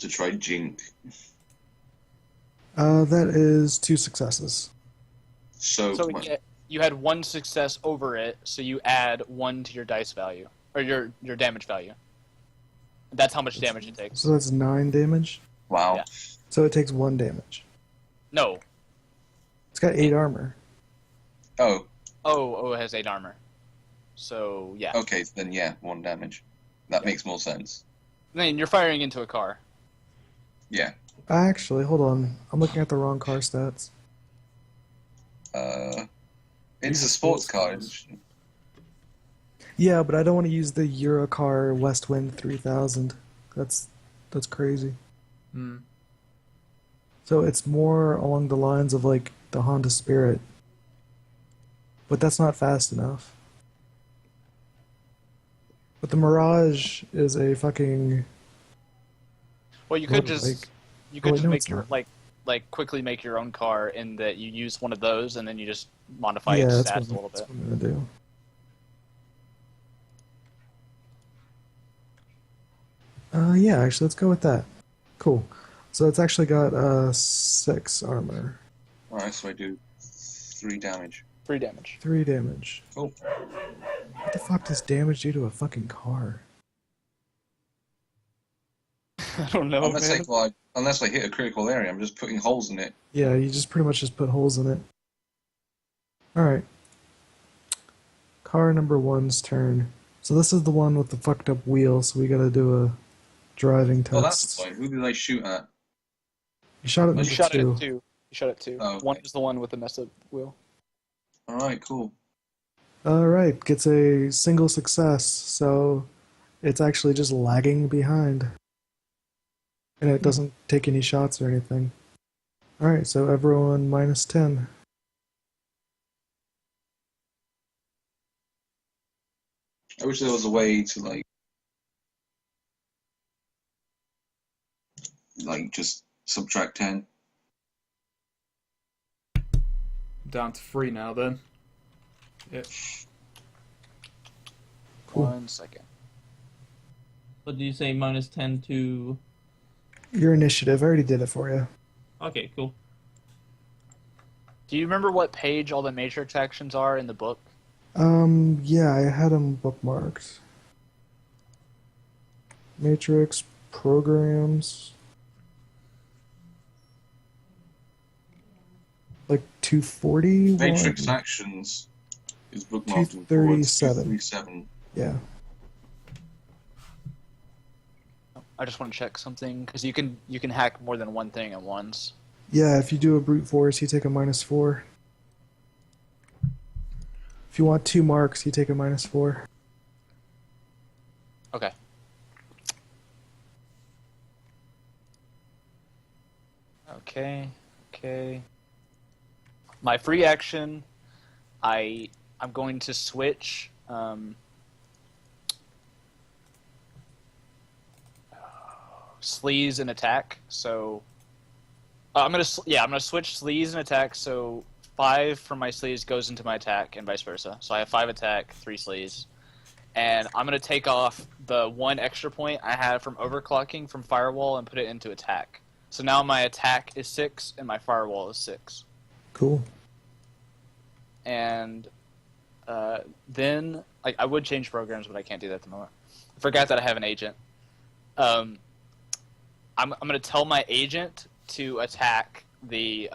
to try Jink. That is 2 successes. So you had 1 success over it, so you add 1 to your dice value or your damage value. That's how much damage it takes. So that's 9 damage. wow. Yeah. So it takes 1 damage. No. It's got 8 armor. Oh, Oh, it has 8 armor. So yeah. okay. Then yeah, 1 damage. That makes more sense. I mean, you're firing into a car. Yeah. Actually, hold on. I'm looking at the wrong car stats. It's a sports car. Yeah, but I don't want to use the Eurocar Westwind 3000. That's crazy. Hmm. So it's more along the lines of like the Honda Spirit. But that's not fast enough. But the Mirage is a fucking... Well, you could motorbike. just Wait, no, make it's your not. like quickly make your own car in that you use one of those and then you just modify Yeah, its that's stats a what little bit. I'm gonna do. Yeah, actually, let's go with that. Cool. So it's actually got 6 armor, Alright, so I do 3 damage. 3 damage. 3 damage. Cool. What the fuck does damage do to a fucking car? I don't know, Unless I hit a critical area, I'm just putting holes in it. Yeah, you just pretty much just put holes in it. Alright. Car number 1's turn. So this is the one with the fucked up wheel, so we gotta do a driving test. Oh, that's fine. Who did I shoot at? You shot at You number shot 2. it at 2. You shot it 2. Oh, okay. 1 is the one with the messed up wheel. Alright, cool. Alright, gets a single success, so it's actually just lagging behind. And it doesn't take any shots or anything. Alright, so everyone minus 10. I wish there was a way to just subtract 10. Down to 3 now then. Yep. Cool. 1 second. What do you say, minus 10 to... Your initiative, I already did it for you. Okay, cool. Do you remember what page all the matrix actions are in the book? Yeah, I had them bookmarked. Matrix, programs. Like 240? Matrix Actions is bookmarked in 237. 237. Yeah. I just want to check something because you can hack more than one thing at once. Yeah, if you do a brute force, you take a -4. If you want 2 marks, you take a -4. Okay. Okay. My free action, I'm going to switch. Sleaze and attack. So I'm gonna switch sleaze and attack. So 5 from my sleaze goes into my attack, and vice versa. So I have 5 attack, 3 sleaze, and I'm gonna take off the 1 extra point I had from overclocking from firewall and put it into attack. So now my attack is 6 and my firewall is 6. Cool. And then I would change programs, but I can't do that at the moment. I forgot that I have an agent. I'm going to tell my agent to attack the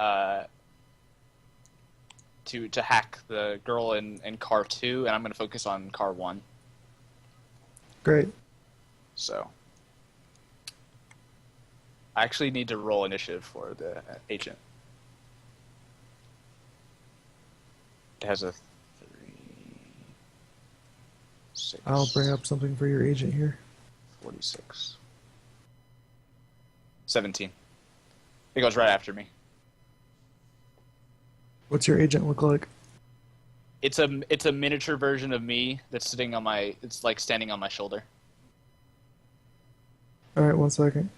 to hack the girl in car 2, and I'm going to focus on car 1. Great. So I actually need to roll initiative for the agent. It has a 3, 6. I'll bring up something for your agent here. 46. 17. It goes right after me. What's your agent look like? It's a miniature version of me that's sitting on my. It's like standing on my shoulder. Alright, 1 second.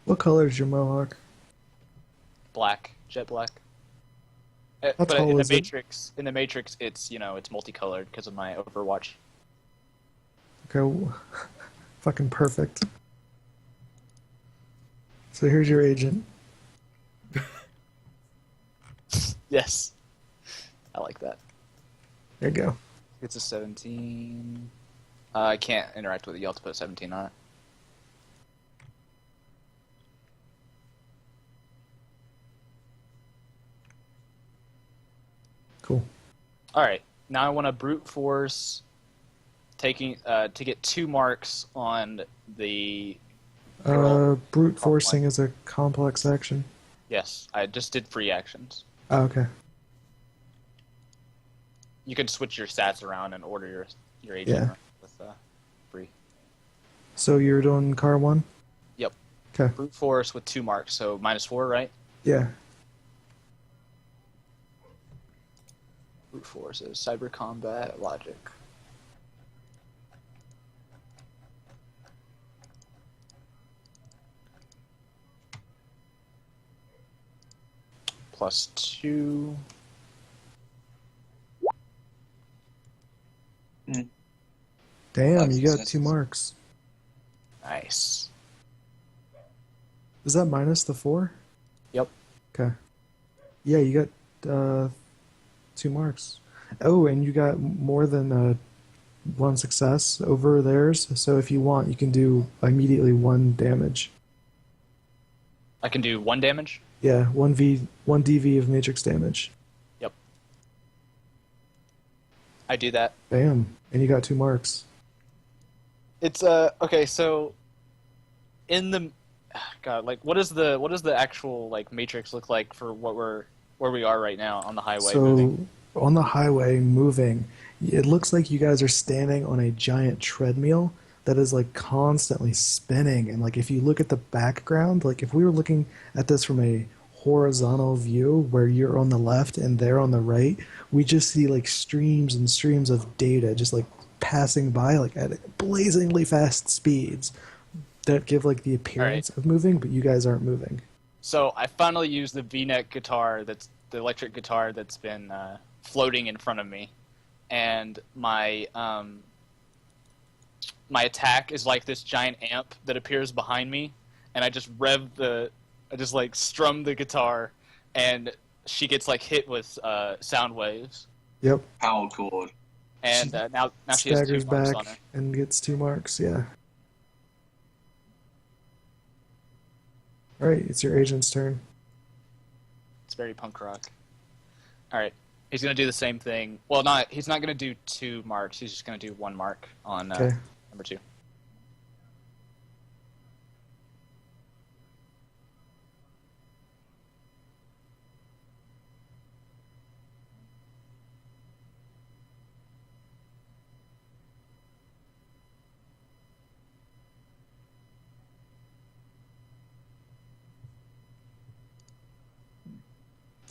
What color is your mohawk? Black, jet black. How But tall in the is it? Matrix, it's it's multicolored because of my Overwatch. Okay, fucking perfect. So here's your agent. Yes. I like that. There you go. It's a 17. I can't interact with it. You'll have to put a 17 on it. Cool. Alright. Now I want to brute force taking to get 2 marks on the girl. Brute forcing is a complex action. Yes, I just did free actions. Oh, okay. You can switch your stats around and order your agent Yeah. with free. So you're doing car 1? Yep. Okay. Brute force with 2 marks, so -4, right? Yeah. Brute force is cyber combat logic. +2. Damn, you got That's- 2 marks. Nice. Is that minus the 4? Yep. Okay. Yeah, you got 2 marks. Oh, and you got more than 1 success over theirs. So if you want, you can do immediately 1 damage. I can do 1 damage. Yeah, 1 DV of matrix damage. Yep. I do that. Bam. And you got 2 marks. It's okay, so in the God, like what does the actual like matrix look like for where we are right now on the highway So moving? on the highway moving, it looks like you guys are standing on a giant treadmill that is like constantly spinning. And like if you look at the background, like if we were looking at this from a horizontal view where you're on the left and they're on the right, we just see like streams and streams of data just like passing by like at blazingly fast speeds that give like the appearance of moving, but you guys aren't moving. So I finally used the V-neck guitar, that's the electric guitar that's been floating in front of me, and my my attack is like this giant amp that appears behind me, and I just like strum the guitar, and she gets like hit with sound waves, Yep. Power chord. and now she has 2 Staggers marks back on her. and gets 2 marks, yeah. Alright, it's your agent's turn. It's very punk rock. All right, he's gonna do the same thing. Well, he's not gonna do 2 marks. He's just gonna do 1 mark on Okay. number 2.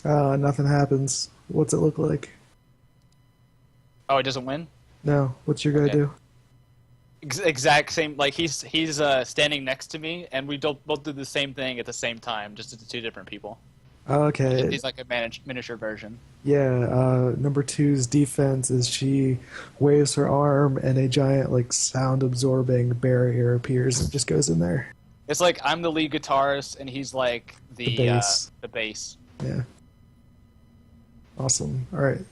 Nothing happens. What's it look like? Oh, it doesn't win. No. What's your guy Okay. do? Exact same. Like he's standing next to me, and we both do the same thing at the same time, just to 2 different people. Okay. He's like a miniature version. Yeah, number 2's defense is she waves her arm and a giant like sound absorbing barrier appears and just goes in there. It's like I'm the lead guitarist, and he's like The bass. the bass. Yeah. Awesome. Alright.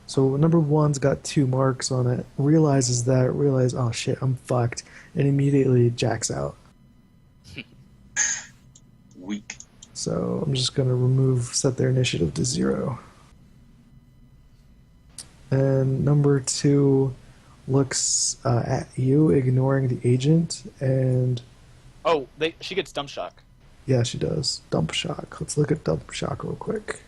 So number 1's got 2 marks on it, realizes, oh shit, I'm fucked, and immediately jacks out. Weak. So I'm just going to set their initiative to 0. And number 2 looks at you, ignoring the agent, and Oh, she gets dump shock. yeah, she does. Dump shock. Let's look at dump shock real quick.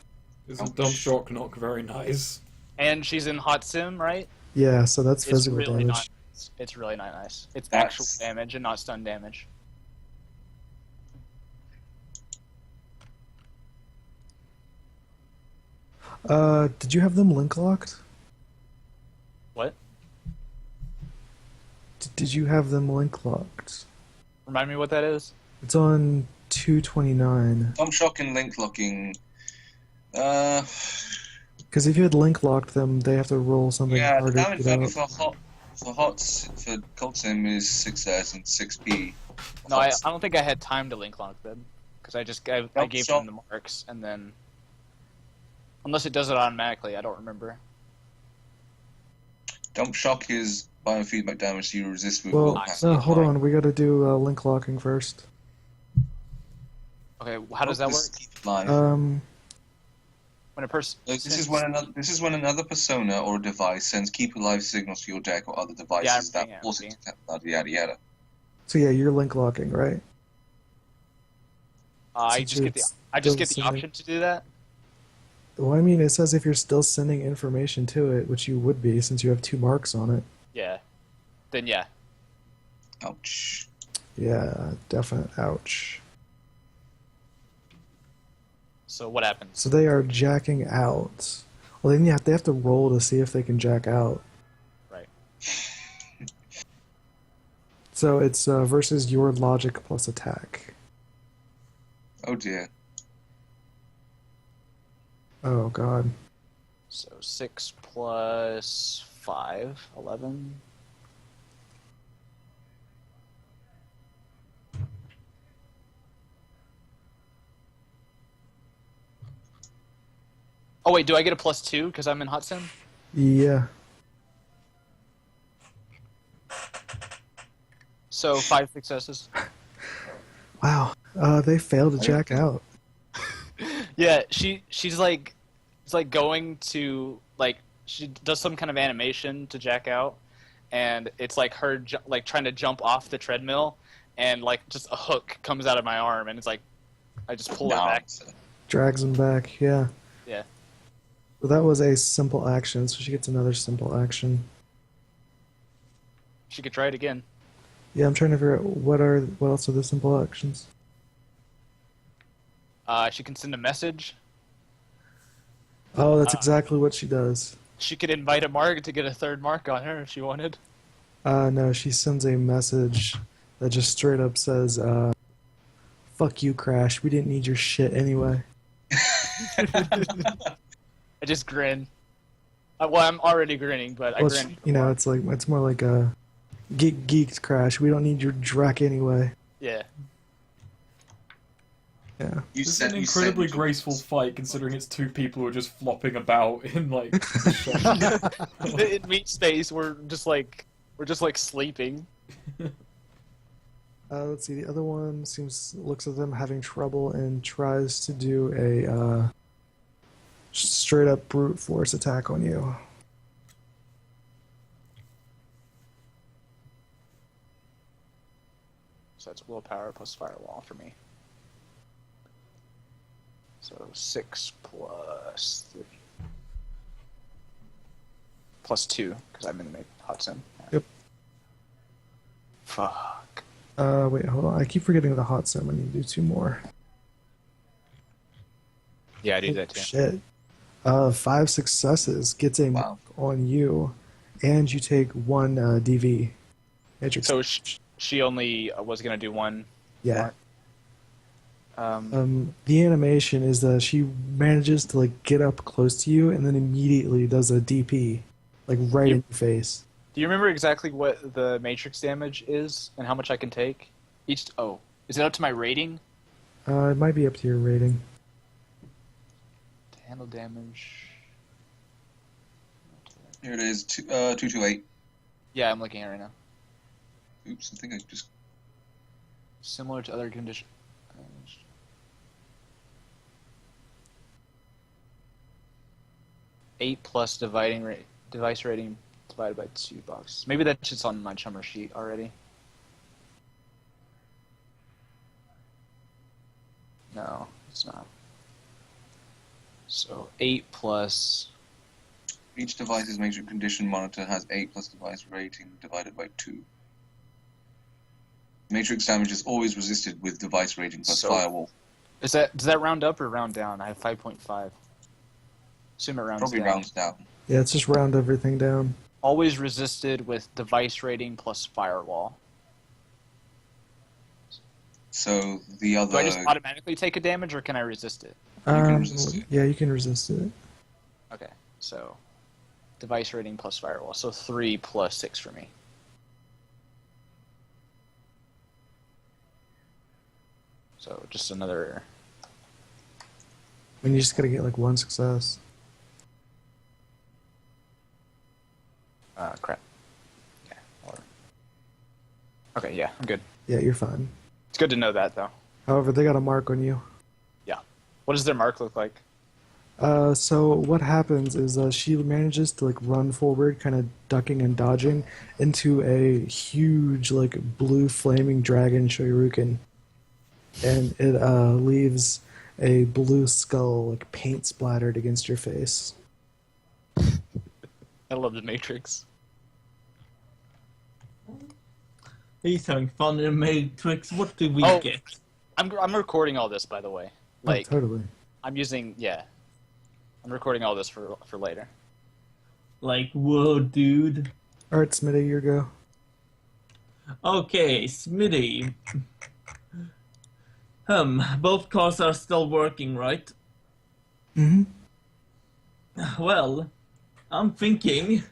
Isn't dump shock not very nice? And she's in hot sim, right? Yeah, so that's It's physical really damage. not. It's really not nice. It's That's- actual damage and not stun damage. Did you have them link locked? What? Did you have them link locked? Remind me what that is? It's on 229. Dump shock and link locking. Uh, Because if you had link locked them, they have to roll something yeah, the harder to damage get value out. for hot for Cold Sim is 6S and 6P. No, I don't think I had time to link lock them because I gave shot. them the marks and then unless it does it automatically, I don't remember. Dump shock is biofeedback damage, so you resist with Well, will I passive. see. no, hold on. We got to do link locking first. Okay, how does that work? Focus, keep alive. When a person This is when another persona or device sends keep alive signals to your deck or other devices I'm that also detect yada yada yada. So yeah, you're link locking, right? I Since just get the it's still option to do that. Well, I mean, it says if you're still sending information to it, which you would be since you have 2 marks on it. Yeah. Then yeah. Ouch. Yeah, definite ouch. So what happens? So they are jacking out. Well, then they have to roll to see if they can jack out. Right. So it's versus your logic plus attack. Oh dear. Oh god. So 6 plus 5, 11. Oh wait, do I get a +2 because I'm in hot sim? Yeah. So 5 successes. Wow. They failed to jack out. Yeah, she's like, it's like going to like she does some kind of animation to jack out, and it's like her like trying to jump off the treadmill, and like just a hook comes out of my arm, and it's like I just pull her back. Drags him back, yeah. Yeah. So that was a simple action, so she gets another simple action. She could try it again. Yeah, I'm trying to figure out what else are the simple actions. She can send a message. Oh, that's exactly what she does. She could invite a mark to get a 3rd mark on her if she wanted. No, she sends a message that just straight up says, fuck you, Crash. We didn't need your shit anyway. I just grin. Well, I'm already grinning, but I Well, grin. you know, it's more like a geeked, Crash. We don't need your Drac anyway. Yeah. Yeah. This is an incredibly graceful fight, considering it's 2 people who are just flopping about in like. In meat space, we're just like sleeping. Let's see. The other one looks at them having trouble and tries to do a straight up brute force attack on you. So that's willpower plus firewall for me. So 6 plus 3. Plus 2, because I'm in the hot sim. Yep. Fuck. Wait, hold on. I keep forgetting the hot sim. I need to do 2 more. Yeah, I do that too. Shit. 5 successes gets a mark Wow. on you, and you take 1 DV. Matrix. So she only was gonna do 1. Yeah. mark. The animation is that she manages to like get up close to you and then immediately does a DP, like right in your face. Do you remember exactly what the matrix damage is and how much I can take? Is it up to my rating? It might be up to your rating. To handle damage. Here it is, 228. Yeah, I'm looking at it right now. Oops, I think I just... Similar to other conditions. 8 plus device rating divided by 2 boxes. Maybe that's just on my chummer sheet already. No, it's not. So 8 plus... Each device's major condition monitor has 8 plus device rating divided by 2. Matrix damage is always resisted with device rating plus firewall. Does that round up or round down? I have 5.5. Assume it rounds Probably down. rounds down. Yeah, let's just round everything down. Always resisted with device rating plus firewall. So the other... Do I just automatically take a damage, or can I resist it? can resist it. Yeah, you can resist it. Okay, so device rating plus firewall. So 3 plus 6 for me. So just another. I mean, you just gotta get like one success. Crap. Yeah. Okay, yeah, I'm good. Yeah, you're fine. It's good to know that, though. However, they got a mark on you. Yeah. What does their mark look like? So what happens is she manages to like run forward, kind of ducking and dodging, into a huge like blue flaming dragon Shoryuken, and it leaves a blue skull like paint splattered against your face. I love the Matrix. He's having fun in Matrix. What do we Oh. get? I'm recording all this, by the way. Like, Oh, totally. I'm using, yeah. I'm recording all this for later. Like, whoa, dude. All right, Smitty, your go. Okay, Smitty. Both cars are still working, right? Mm-hmm. Well, I'm thinking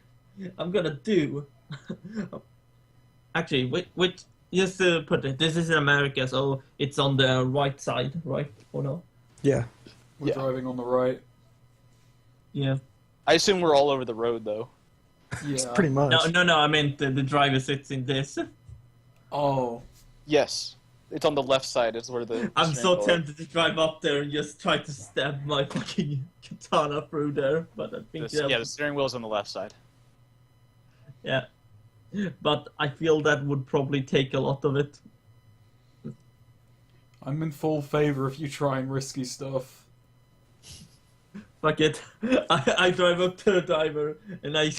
I'm gonna do. Actually, which just to put it, this is in America, so it's on the right side, right? Or no? Yeah. We're Yeah. driving on the right. Yeah. I assume we're all over the road, though. Yeah. Pretty much. No. I meant the driver sits in this. Oh. Yes. It's on the left side. It's where the. I'm so steering wheel- tempted to drive up there and just try to stab my fucking katana through there, but I think Yeah, the steering wheel's on the left side. yeah. But I feel that would probably take a lot of it. I'm in full favor of you trying risky stuff. Fuck it. I drive up to the driver and I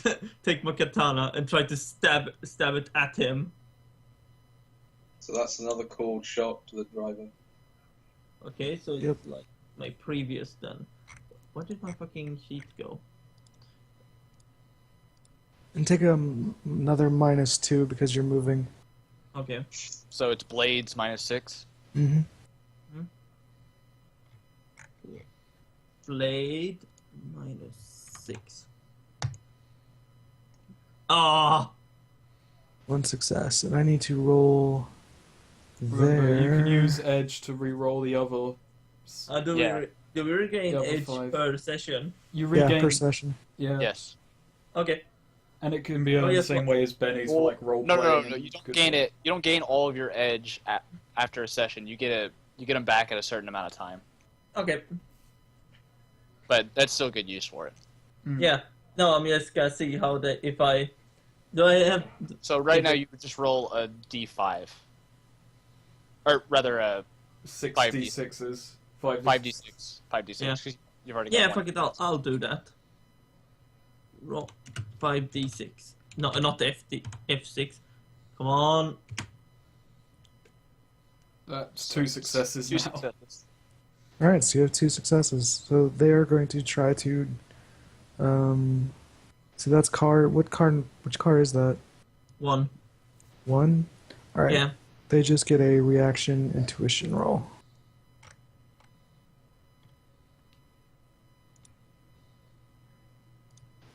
take my katana and try to stab it at him. So that's another cold shot to the driver. Okay, so Yep. it's like my previous then. Where did my fucking sheet go? And take another -2 because you're moving. Okay. So it's blades -6. Mm-hmm. Blade -6. Ah! One success, and I need to roll Remember, there. you can use edge to re-roll the other. Do we regain Double edge 5. per session? You Yeah, regain. per session. Yeah. Yes. Okay. And it can be done the yes, same way as Benny's for like role No. playing. You don't gain it. You don't gain all of your edge after a session. You get them back at a certain amount of time. Okay. But that's still good use for it. Yeah. No, I'm just gonna see how if I do I have So right now you would just roll a d5, or rather a 6d6s. 5d6. 5d6. Yeah. 'Cause you've already yeah, got fuck one. it, I'll do that. Roll 5d6. No, not F6. Come on. That's 2 successes Two now. successes. All right, so you have 2 successes. So they are going to try to. So that's car. What car? Which car is that? 1. 1. All right. Yeah. They just get a reaction intuition roll.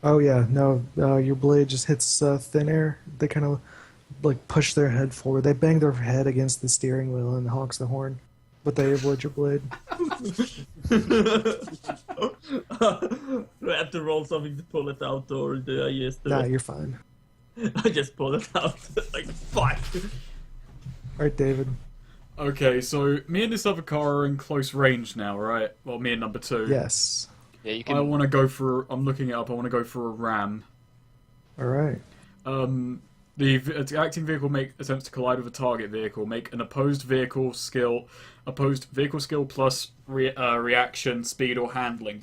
Oh yeah, no. Your blade just hits thin air. They kind of like push their head forward. They bang their head against the steering wheel and honks the horn, but they avoid your blade. Do I have to roll something to pull it out, or do I just do Nah, it? you're fine. I just pull it out. Like, fuck. All right, David. Okay, so me and this other car are in close range now, right? Well, me and number 2. Yes. Yeah, you I can. want to go for. I'm looking it up. I want to go for a ram. All right. The acting vehicle attempts to collide with a target vehicle. Make an opposed vehicle skill plus reaction, speed, or handling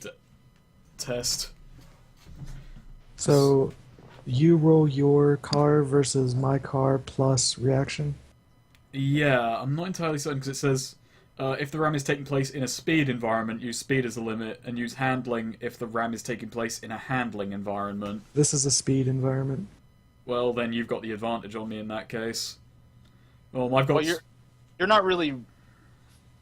test. So you roll your car versus my car plus reaction. Yeah, I'm not entirely certain because it says if the ram is taking place in a speed environment, use speed as a limit, and use handling if the ram is taking place in a handling environment. This is a speed environment. Well, then you've got the advantage on me in that case. Well, I've got. Well, you're not really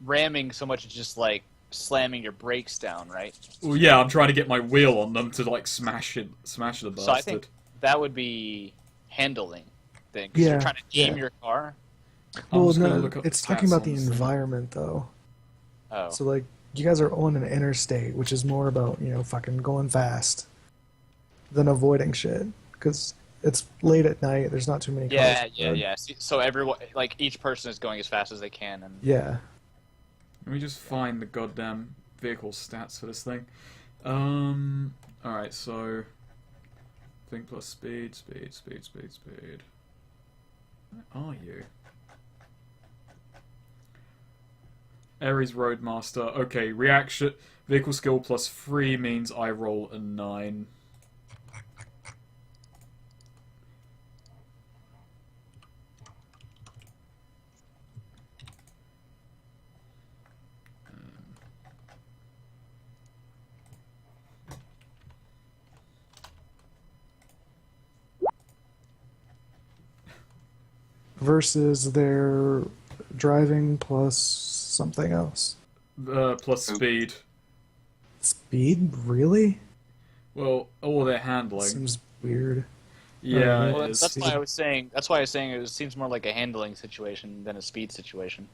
ramming so much as just like slamming your brakes down, right? Well, yeah, I'm trying to get my wheel on them to like smash the bastard. So I think that would be handling thing. Because you're trying to aim your car. Well, no, it's talking about the environment, though. Oh. So, like, you guys are on an interstate, which is more about, fucking going fast than avoiding shit. Because it's late at night, there's not too many cars. Yeah. So everyone, like, each person is going as fast as they can. And Yeah. Let me just find the goddamn vehicle stats for this thing. Alright, so... Thing plus speed. Where are you? Ares Roadmaster. Okay, reaction... Vehicle skill plus 3 means I roll a 9. Versus their driving plus something else. Plus speed. Speed? Really? Well, or their handling. Seems weird. Yeah, well, it is. that's why I was saying. That's why I was saying it seems more like a handling situation than a speed situation.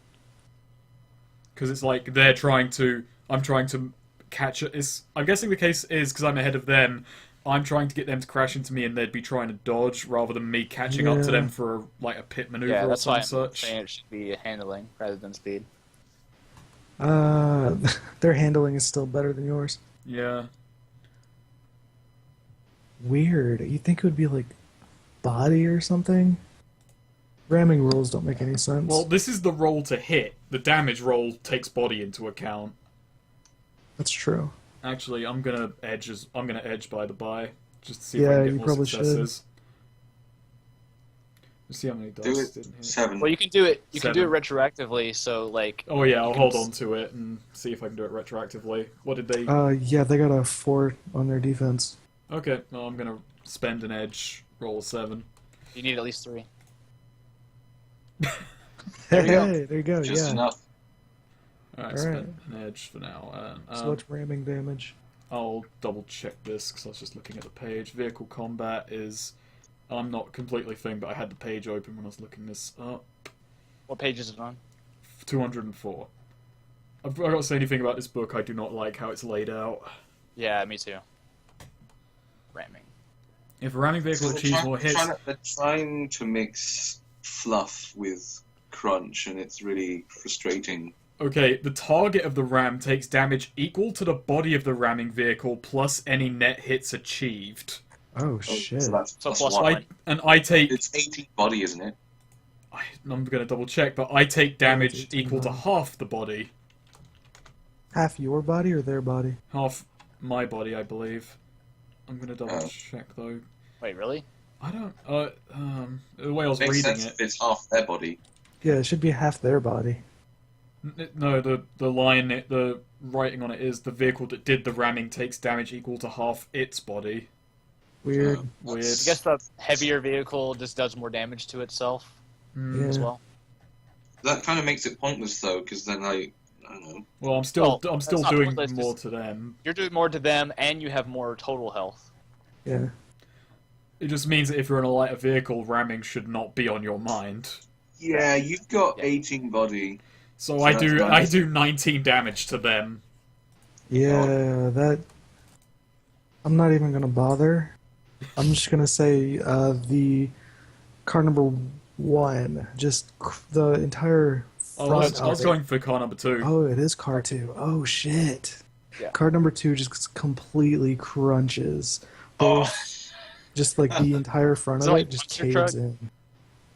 Because it's like they're trying to... I'm trying to catch it. I'm guessing the case is because I'm ahead of them. I'm trying to get them to crash into me, and they'd be trying to dodge rather than me catching up to them for a pit maneuver or some such. Saying it should be handling rather than speed. Their handling is still better than yours. Yeah. Weird. You think it would be like body or something? Ramming rules don't make any sense. Well, this is the roll to hit. The damage roll takes body into account. That's true. Actually, I'm gonna edge by the by, just to see if I can get more successes. Let's see how many dice didn't hit. 7. Well, you can do it. You can do it 7. retroactively. So like. Oh yeah, I'll hold on to it and see if I can do it retroactively. What did they? Yeah, they got a 4 on their defense. Okay, well I'm gonna spend an edge, roll a 7. You need at least 3. There you go. Just yeah. enough. Alright, spend an edge for now. So much ramming damage. I'll double check this because I was just looking at the page. Vehicle combat is... I'm not completely thing, but I had the page open when I was looking this up. What page is it on? 204. I've got to say anything about this book. I do not like how it's laid out. Yeah, me too. Ramming. If a ramming vehicle achieves more hits... They're trying to mix fluff with crunch, and it's really frustrating. Okay, the target of the ram takes damage equal to the body of the ramming vehicle plus any net hits achieved. Oh shit. So that's So plus plus 1. I take... It's 18 body, isn't it? I'm going to double check, but I take damage equal to half the body. Half your body or their body? Half my body, I believe. I'm going to double check, though. Wait, really? I don't... the way I was Makes reading sense it... if it's half their body. Yeah, it should be half their body. No, the line, the writing on it is the vehicle that did the ramming takes damage equal to half its body. Weird. Weird. I guess the heavier vehicle just does more damage to itself as well. That kind of makes it pointless, though, because then, I don't know. Well, I'm still not doing pointless, more just- to them. You're doing more to them, and you have more total health. Yeah. It just means that if you're in a lighter vehicle, ramming should not be on your mind. Yeah, you've got 18 body. So So I that's do nice. 19 damage to them. Yeah, that... I'm not even gonna bother. I'm just gonna say, the car number 1, just the entire Oh, front I was of it. going for car number 2. Oh, it is car 2. Oh, shit. Yeah. Car number 2 just completely crunches. Oh, Just like the entire front Is of it it like just monster caves truck? in.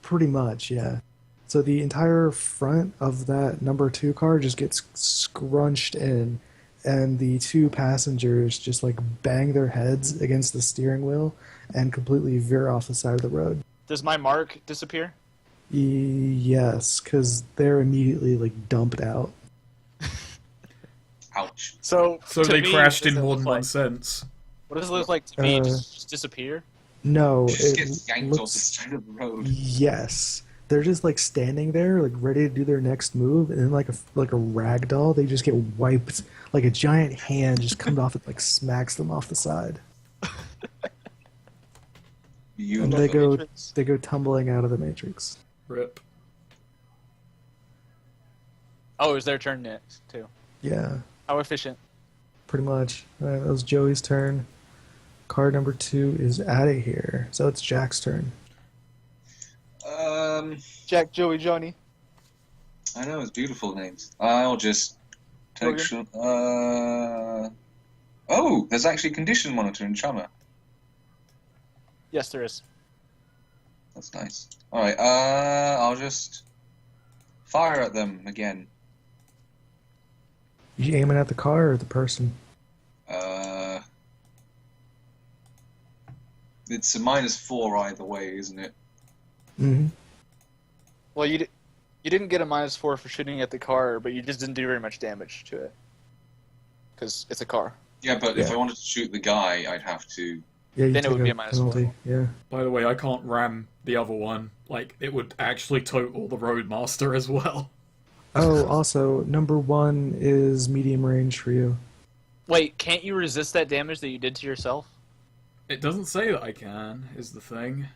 Pretty much, yeah. So the entire front of that number 2 car just gets scrunched in, and the 2 passengers just like bang their heads against the steering wheel and completely veer off the side of the road. Does my mark disappear? Yes, because they're immediately like dumped out. ouch. So So to they me, crashed what in does it more look than one like? sense. What does it look like to me? Uh, Just disappear? No, Just it gets yanked off the looks side of the road. yes, they're just like standing there, like ready to do their next move, and then like a rag doll, they just get wiped. Like a giant hand just comes off and like smacks them off the side, and Beautiful. they go tumbling out of the matrix. Rip. Oh, it was their turn next too. Yeah, How efficient. pretty much. All right, that was Joey's turn. Card number 2 is out of here, so it's Jack's turn. Jack, Joey, Johnny. I know, it's beautiful names. I'll just take Logan? Oh, there's actually condition monitor in Chummer. Yes, there is. That's nice. Alright, I'll just fire at them again. You aiming at the car or the person? It's a -4 either way, isn't it? Mm-hmm. Well, you didn't get a -4 for shooting at the car, but you just didn't do very much damage to it. Because it's a car. Yeah, but if Yeah. I wanted to shoot the guy, I'd have to... Yeah, you Then it take would be a -4. penalty. Yeah. By the way, I can't ram the other one. Like, it would actually total the Roadmaster as well. Oh, also, number 1 is medium range for you. Wait, can't you resist that damage that you did to yourself? It doesn't say that I can, is the thing.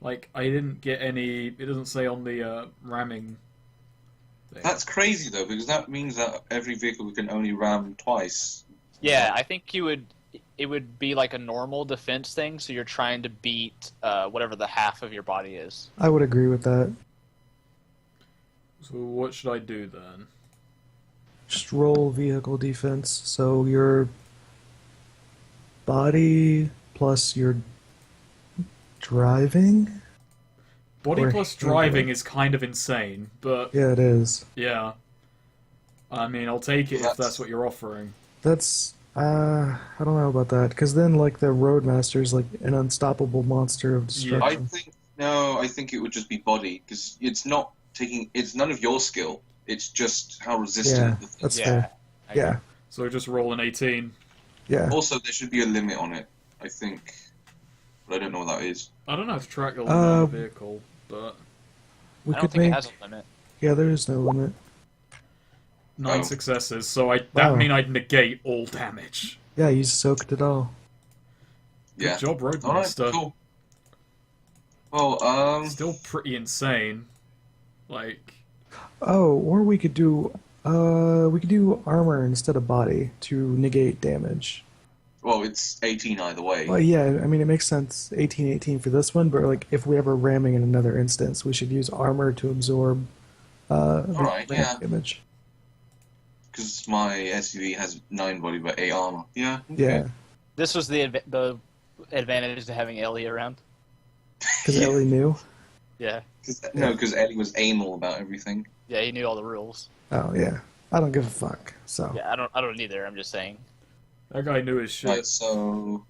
Like, I didn't get any... It doesn't say on the ramming thing. That's crazy, though, because that means that every vehicle we can only ram twice. Yeah, I think it would be like a normal defense thing, so you're trying to beat whatever the half of your body is. I would agree with that. So what should I do then? Just roll vehicle defense. So your body plus your driving? Body Or plus handling. driving is kind of insane, but Yeah, it is. yeah. I mean, I'll take it if that's what you're offering. That's I don't know about that, because then like the Roadmaster's like an unstoppable monster of I destruction. think it would just be body, because it's none of your skill. It's just how resistant Yeah, the thing that's is. fair. I agree. Yeah, So just roll an 18. yeah. Also, there should be a limit on it, I think. But I don't know what that is. I don't know how to track the limit on the vehicle, but We I don't could think make. it has a limit. Yeah, there is no limit. 9 Oh. successes, so that Wow. mean I'd negate all damage. Yeah, you soaked it all. Yeah. Good job, Alright, Roadmaster. cool. Well, Still pretty insane. Like, Oh, or we could do armor instead of body to negate damage. well, it's 18 either way. Well, yeah, I mean it makes sense 18-18 for this one, but like if we ever ramming in another instance, we should use armor to absorb Alright, the yeah. damage. Because my SUV has 9 body but 8 armor. Yeah. okay. Yeah, This was the advantage to having Ellie around. because Ellie knew. Yeah. Because Ellie was anal about everything. Yeah, he knew all the rules. Oh yeah, I don't give a fuck. So Yeah, I don't either. I'm just saying. that guy knew his shit. Right, so...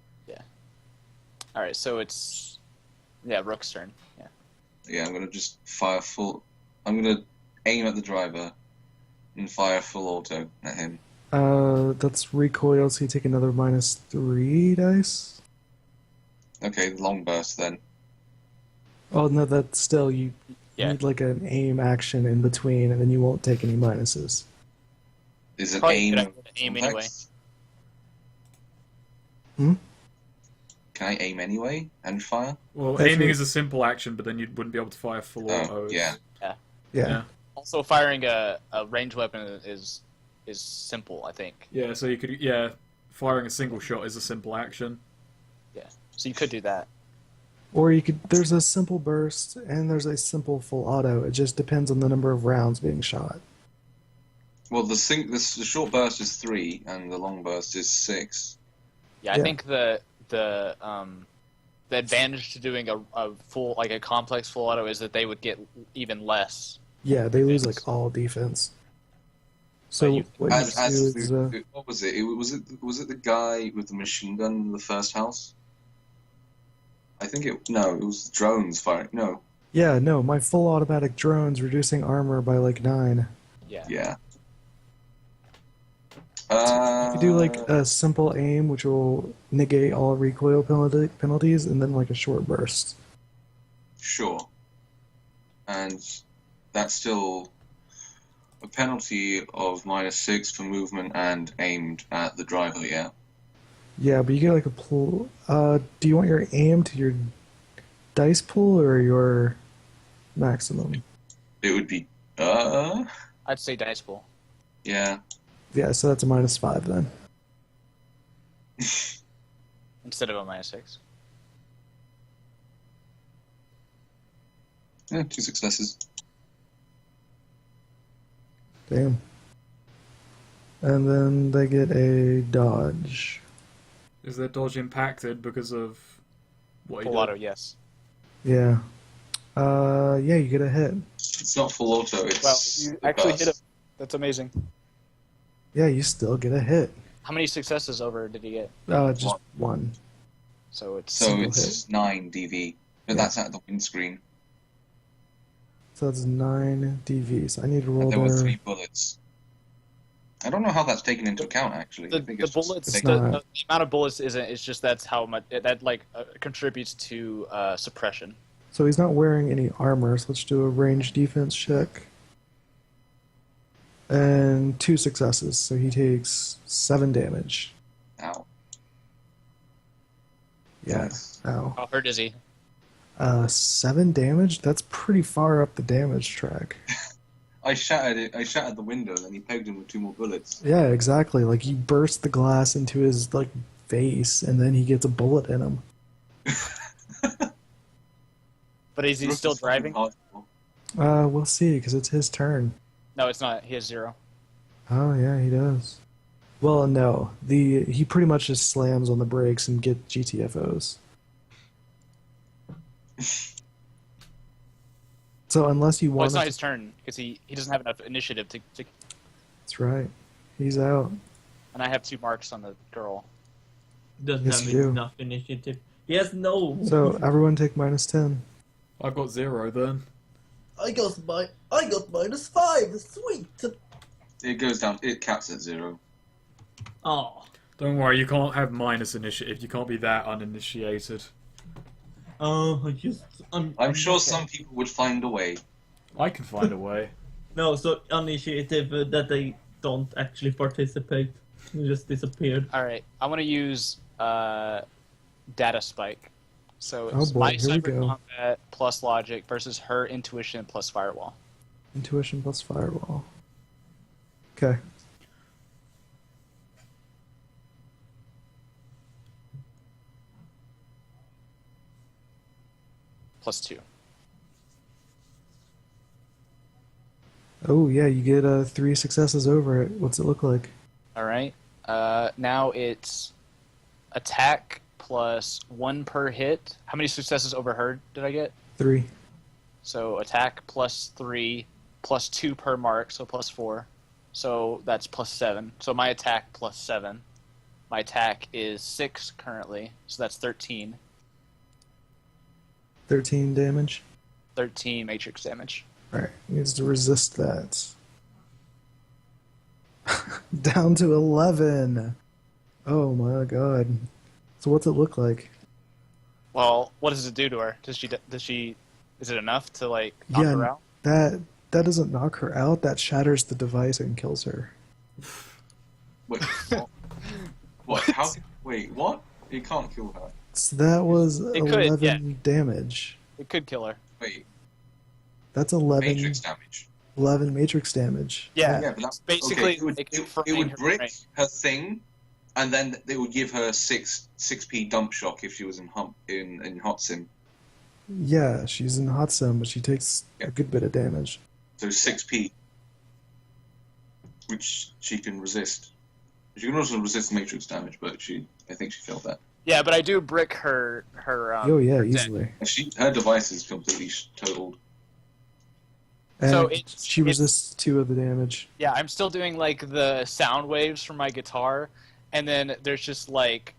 All right, so it's Rook's turn. Yeah. Yeah, I'm gonna just fire full... I'm gonna aim at the driver and fire full auto at him. that's recoil, so you take another -3 dice. Okay, long burst then. Oh no, that's still you Yeah. need like an aim action in between, and then you won't take any minuses. Is it Probably aim... good idea to aim anyway. complex? Hmm? Can I aim anyway and fire? Well, If aiming you- is a simple action, but then you wouldn't be able to fire full auto. yeah. Yeah. Also, firing a ranged weapon is simple, I think. Yeah, so you could, firing a single shot is a simple action. So you could do that. Or you could. There's a simple burst and there's a simple full auto. It just depends on the number of rounds being shot. Well, the short burst is 3 and the long burst is 6. Yeah, I Yeah. think the advantage to doing a full a complex full auto is that they would get even less. Yeah, they lose Defense. like all defense. So you- what As you do is what was it? Was it the guy with the machine gun in the first house? I think it was drones firing. No, yeah, no, my full automatic drones reducing armor by like 9. Yeah. yeah. You could do like a simple aim, which will negate all recoil penalties, and then like a short burst. Sure. and that's still a penalty of -6 for movement and aimed at the driver, yeah? Yeah, but you get like a pool. Do you want your aim to your dice pool or your maximum? It would be, I'd say dice pool. yeah. Yeah, so that's a -5 then. Instead of a -6. Yeah, 2 successes. Damn. And then they get a dodge. Is their dodge impacted because of what he Full did? auto, yes. Yeah. Yeah, you get a hit. It's not full auto, it's Well, you the actually hit him. burst. That's amazing. Yeah, you still get a hit. How many successes over did he get? Just one. So it's So Single it's 9 DV. But Yeah. that's at the windscreen. So that's 9 DV. So I need to roll And there were their... 3 bullets. I don't know how that's taken into account, actually. I the think it's just bullets. It's The, not. the amount of bullets isn't. It's just that's how much that contributes to suppression. So he's not wearing any armor, so let's do a range defense check. And 2 successes, so he takes 7 damage. Ow. Yeah, Nice. ow. How hurt is he? 7 damage? That's pretty far up the damage track. I shattered it. I shattered the window, and then he pegged him with 2 more bullets. Yeah, exactly. Like, you burst the glass into his, like, face, and then he gets a bullet in him. But is he Roof still is fucking driving? hardcore. We'll see, because it's his turn. No, it's not. He has 0. Oh, yeah, he does. Well, no. He pretty much just slams on the brakes and get GTFOs. So unless you Well, want it's not to... his turn because he doesn't have enough initiative to. That's right. He's out. And I have 2 marks on the girl. Doesn't Yes, have you do. enough initiative. Yes, no. So everyone take -10. I've got 0 then. I got -5. Sweet. It goes down. It caps at 0. Oh. Don't worry, you can't have minus initiative. You can't be that uninitiated. Oh, I'm sure some people would find a way. I can find a way. No, so uninitiative that they don't actually participate. They just disappeared. All right, I want to use data spike. So Oh it's boy, my here we cyber go. combat plus logic versus her intuition plus firewall. Intuition plus firewall. Okay. Plus 2. Oh yeah, you get 3 successes over it. What's it look like? All right. Now it's attack plus 1 per hit. How many successes over her did I get? 3. So attack plus 3 plus 2 per mark, so plus 4. So that's plus 7. So my attack plus 7. My attack is 6 currently, so that's 13. 13 damage. 13 matrix damage. Alright, needs to resist that. Down to 11. Oh my god. So what's it look like? Well, what does it do to her? Does she is it enough to like knock her out? that doesn't knock her out. That shatters the device and kills her. Wait, what? What? How? Wait, what? It can't kill her. So that was It could, 11 yeah. damage. It could kill her. Wait, That's 11 matrix damage. 11 matrix damage. Yeah. Yeah, but that's Basically, okay. it It frying would her brick brain. her thing, and then it would give her 6p dump shock if she was in hot sim. Yeah, she's in hot sim, but she takes Yeah. a good bit of damage. So 6p, which she can resist. She can also resist matrix damage, but I think she failed that. Yeah, but I do brick her. Oh yeah, her deck. easily. And her device is completely totaled. And So she resists 2 of the damage. Yeah, I'm still doing like the sound waves from my guitar, and then there's just like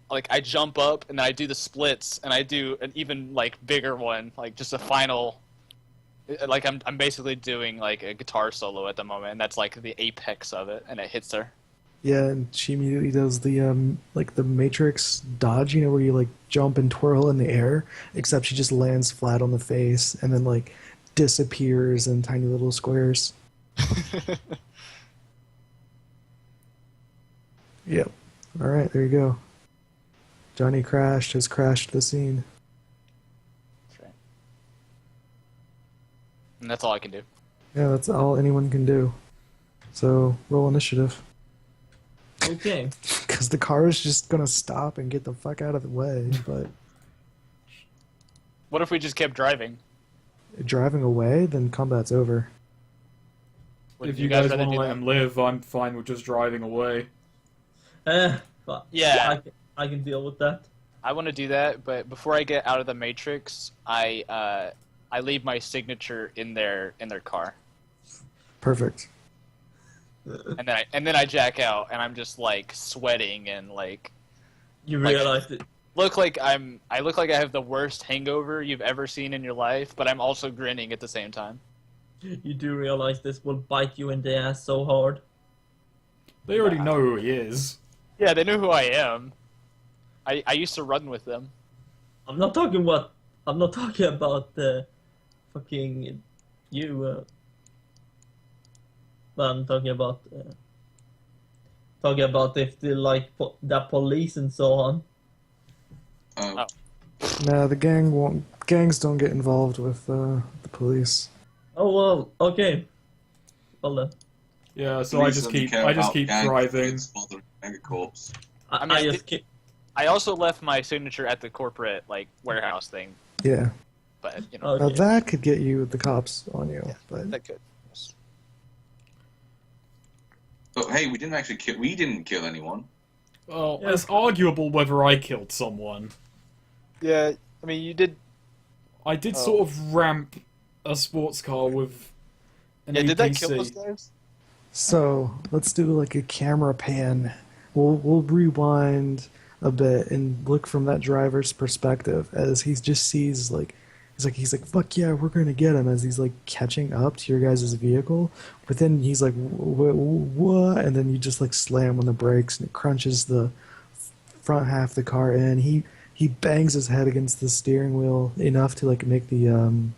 I jump up and then I do the splits and I do an even like bigger one, like just a final. Like I'm basically doing like a guitar solo at the moment, and that's like the apex of it, and it hits her. Yeah, and she immediately does the like the Matrix dodge, where you like jump and twirl in the air, except she just lands flat on the face and then like disappears in tiny little squares. Yep. All right, there you go. Johnny Crashed has crashed the scene. That's right. And that's all I can do. Yeah, that's all anyone can do. So roll initiative. Okay. Because the car is just gonna stop and get the fuck out of the way. But What if we just kept driving? driving away, then combat's over. Would If you guys rather want to do let that? him live, I'm fine with just driving away. But Yeah. I can deal with that. I want to do that, but before I get out of the Matrix, I leave my signature in their car, Perfect. and then I jack out, and I'm just like sweating and like You Like- realize it. look like I look like I have the worst hangover you've ever seen in your life, but I'm also grinning at the same time. You do realize this will bite you in the ass so hard. They already know who he is. Yeah, they know who I am. I used to run with them. I'm not talking about fucking you. But I'm talking about if they like the police and so on. Oh. Nah, gangs don't get involved with the police. Oh well, okay. Well then, Yeah, so I just keep driving. Megacorps. I mean, I just keep. I also left my signature at the corporate like warehouse thing, Yeah. but you know Now Okay. that could get you the cops on you, but that could. But hey, we didn't kill anyone. Well, Yeah. it's arguable whether I killed someone. Yeah, I mean you did. I did Oh. sort of ramp a sports car with an Yeah, APC. did that kill those guys? so let's do like a camera pan. We'll rewind a bit and look from that driver's perspective as he just sees he's like fuck yeah, we're gonna get him, as he's like catching up to your guys' vehicle, but then he's like what, and then you just like slam on the brakes and it crunches the front half of the car in. He bangs his head against the steering wheel enough to like make the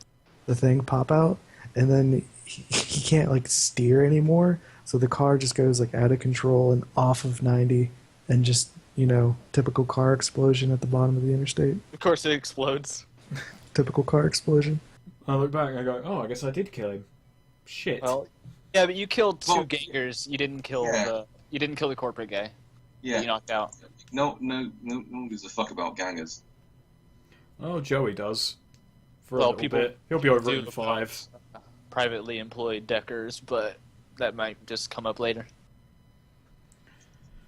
thing pop out, and then he can't like steer anymore, so the car just goes like out of control and off of 90, and just, you know, typical car explosion at the bottom of the interstate. Of course it explodes. Typical car explosion. I look back and I go, oh, I guess I did kill him. Shit. Well, yeah, but you killed two Well, gangers. You didn't kill yeah. the corporate guy. Yeah. You knocked out. No one gives a fuck about gangers. Oh, Joey does. For a Well, little people bit. He'll be over do it in 5. Privately employed deckers, but that might just come up later.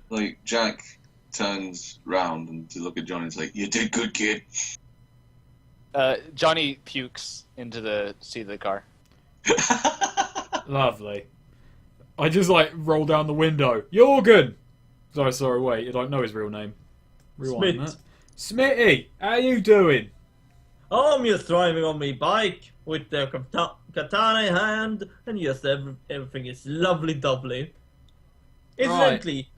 Like, Jack turns round and to look at John and is like, "You did good, kid." Johnny pukes into the seat of the car. Lovely. I just like roll down the window. Jorgen! Sorry, wait, you don't know his real name. Rewind Smith. that. Smitty! How you doing? Oh, I'm just driving on my bike with the katana in hand, and yes, everything is lovely doubly. Incidentally,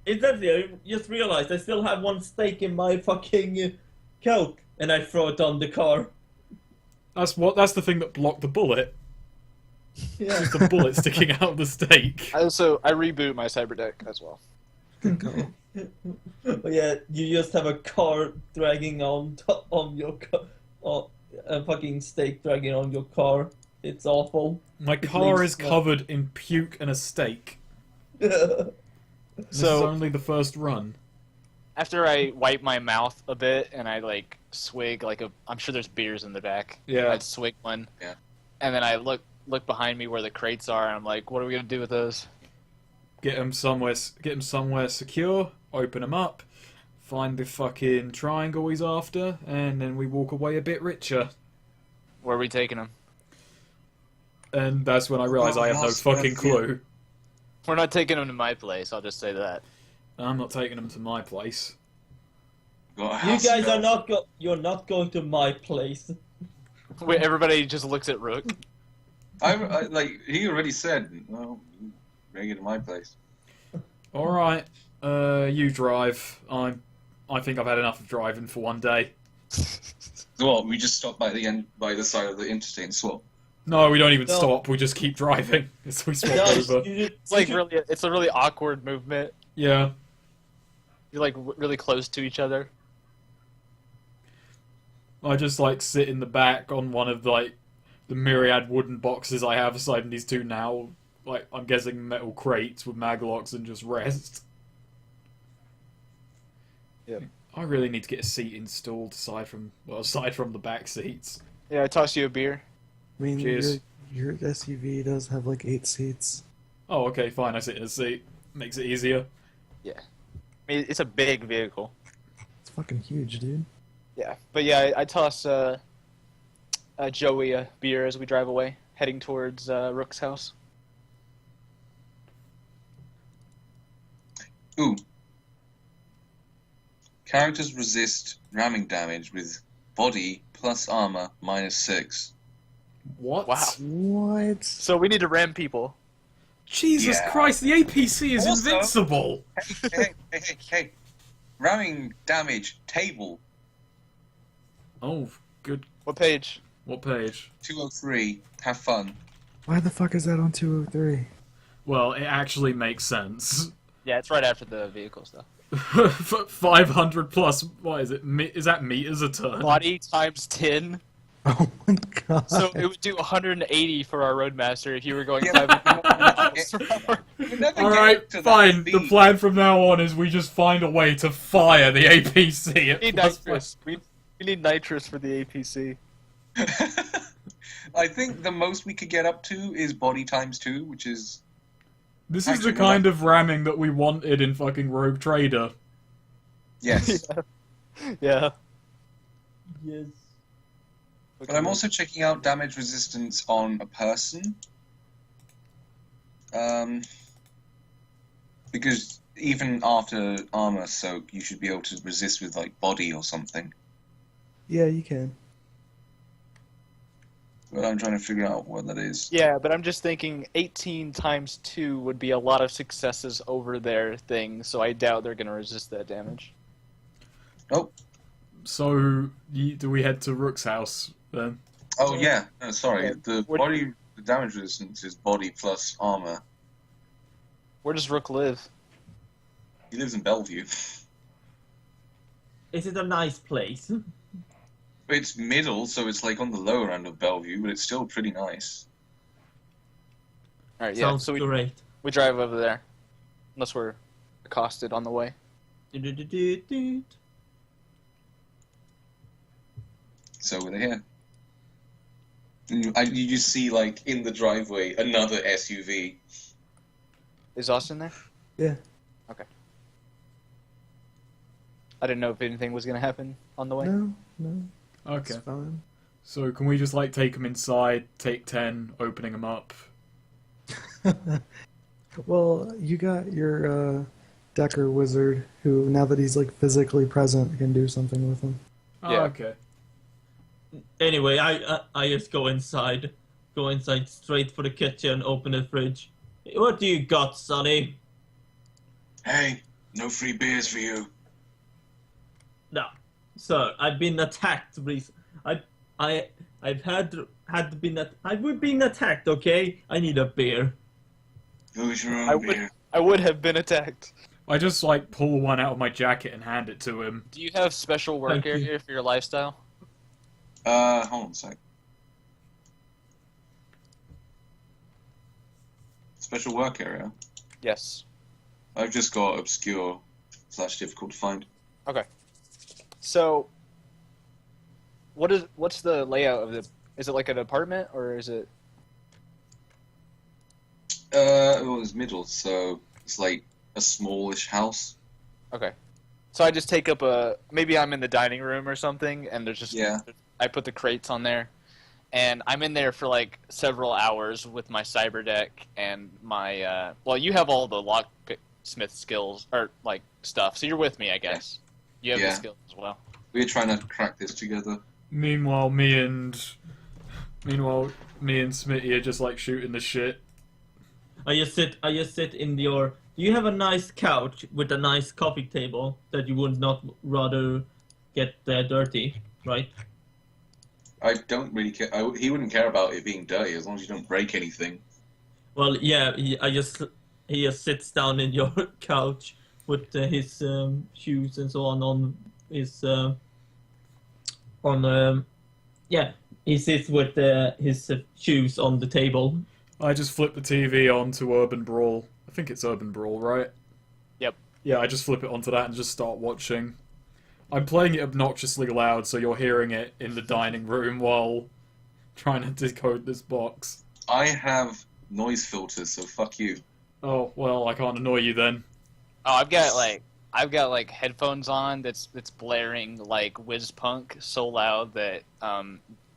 I just realized I still have one steak in my fucking coat, and I throw it on the car. That's the thing that blocked the bullet. Yeah. Just the bullet sticking out of the steak. I reboot my cyberdeck as well. But yeah, you just have a car dragging on your car, a fucking steak dragging on your car. It's awful. My It car leaves is smoke. covered in puke and a steak. This is So- only the first run. After I wipe my mouth a bit and I like swig I'm sure there's beers in the back. Yeah. I'd swig one. Yeah. And then I look behind me where the crates are, and I'm like, what are we gonna do with those? Get him somewhere secure, open him up, find the fucking triangle he's after, and then we walk away a bit richer. Where are we taking them? And that's when I realise I have no fucking clue. We're not taking them to my place. I'll just say that. I'm not taking them to my place. Got a You house guys now. are not you're not going to my place. Wait, everybody just looks at Rook. I like he already said, "No, bring it to my place." Alright, you drive. I think I've had enough of driving for one day. Well, we just stopped by the side of the interstate and swap. No, we don't even No. stop. We just keep driving. So we swap Guys, over. It's like really, it's a really awkward movement. Yeah. You're like really close to each other. I just like sit in the back on one of like the myriad wooden boxes I have aside in these two now. Like I'm guessing metal crates with maglocks and just rest. Yep. I really need to get a seat installed aside from the back seats. Yeah, I toss you a beer. I mean, Cheers. your SUV does have like 8 seats. Oh, okay, fine. I sit in a seat. Makes it easier. I mean, it's a big vehicle. It's fucking huge, dude. Yeah, but yeah, I toss Joey a beer as we drive away, heading towards Rook's house. Ooh. Characters resist ramming damage with body plus armor -6. What? Wow. What? So we need to ram people. Jesus Yeah. Christ! The APC is Also- invincible. Hey. Ramming damage table Oh, good. What page? What page? 203. Have fun. Why the fuck is that on 203? Well, it actually makes sense. Yeah, it's right after the vehicle stuff. 500 plus. What is it? Is that meters a turn? Body times 10. Oh my god. So it would do 180 for our Roadmaster if you were going Yeah. 500 miles per hour. We never All get right, to that fine. The speed. plan from now on is we just find a way to fire the APC. We At need plus nitrous. We need nitrous for the APC. I think the most we could get up to is body times 2, which is This is the Actually, kind of ramming that we wanted in fucking Rogue Trader. yes. Yeah. Yes. But I'm also checking out damage resistance on a person. Because even after armor soak, you should be able to resist with like body or something. Yeah, you can. But I'm trying to figure out what that is. Yeah, but I'm just thinking 18 times 2 would be a lot of successes over their thing, so I doubt they're going to resist that damage. Oh, So, do we head to Rook's house then? oh yeah. No, sorry. Yeah. The damage resistance is body plus armor. Where does Rook live? He lives in Bellevue. Is it a nice place? It's middle, so it's like on the lower end of Bellevue, but it's still pretty nice. Alright, yeah, Sounds so we great. drive over there. Unless we're accosted on the way. Do-do-do-do-do. So we're here. And you just see, like, in the driveway, another SUV. Is Austin there? Yeah. Okay. I didn't know if anything was going to happen on the way. No, Okay. it's fine. So, can we just, like, take them inside, take 10, opening them up? Well, you got your Decker wizard, who, now that he's like physically present, can do something with him. Oh, Yeah. okay. Anyway, I just go inside straight for the kitchen, open the fridge. What do you got, Sonny? Hey, no free beers for you. No, sir, I've been attacked recently. I've been attacked. Okay, I need a beer. Who's your own I would, beer? I would have been attacked. I just, like, pull one out of my jacket and hand it to him. Do you have special work Thank you. area for your lifestyle? Hold on a sec. Special work area? Yes. I've just got obscure / difficult to find. So, what's the layout of the? Is it like an apartment or is it? Well, it's middle, so it's like a smallish house. Okay. So I just take up maybe I'm in the dining room or something, and there's just Yeah. I put the crates on there, and I'm in there for like several hours with my cyber deck and my well, you have all the locksmith skills or like stuff, so you're with me, I guess. You have Yeah. the skills as well. We're trying to crack this together. Meanwhile, me and Smitty are just, like, shooting the shit. I just sit in your. Do you have a nice couch with a nice coffee table that you would not rather get dirty, right? I don't really care. He wouldn't care about it being dirty as long as you don't break anything. Well, yeah, he just sits down in your couch with his shoes and so on his yeah, he sits with his shoes on the table. I just flip the TV on to Urban Brawl. I think it's Urban Brawl, right? Yep. Yeah, I just flip it onto that and just start watching. I'm playing it obnoxiously loud, so you're hearing it in the dining room while trying to decode this box. I have noise filters, so fuck you. Oh, well, I can't annoy you then. Oh, I've got like headphones on that's blaring like whiz punk so loud that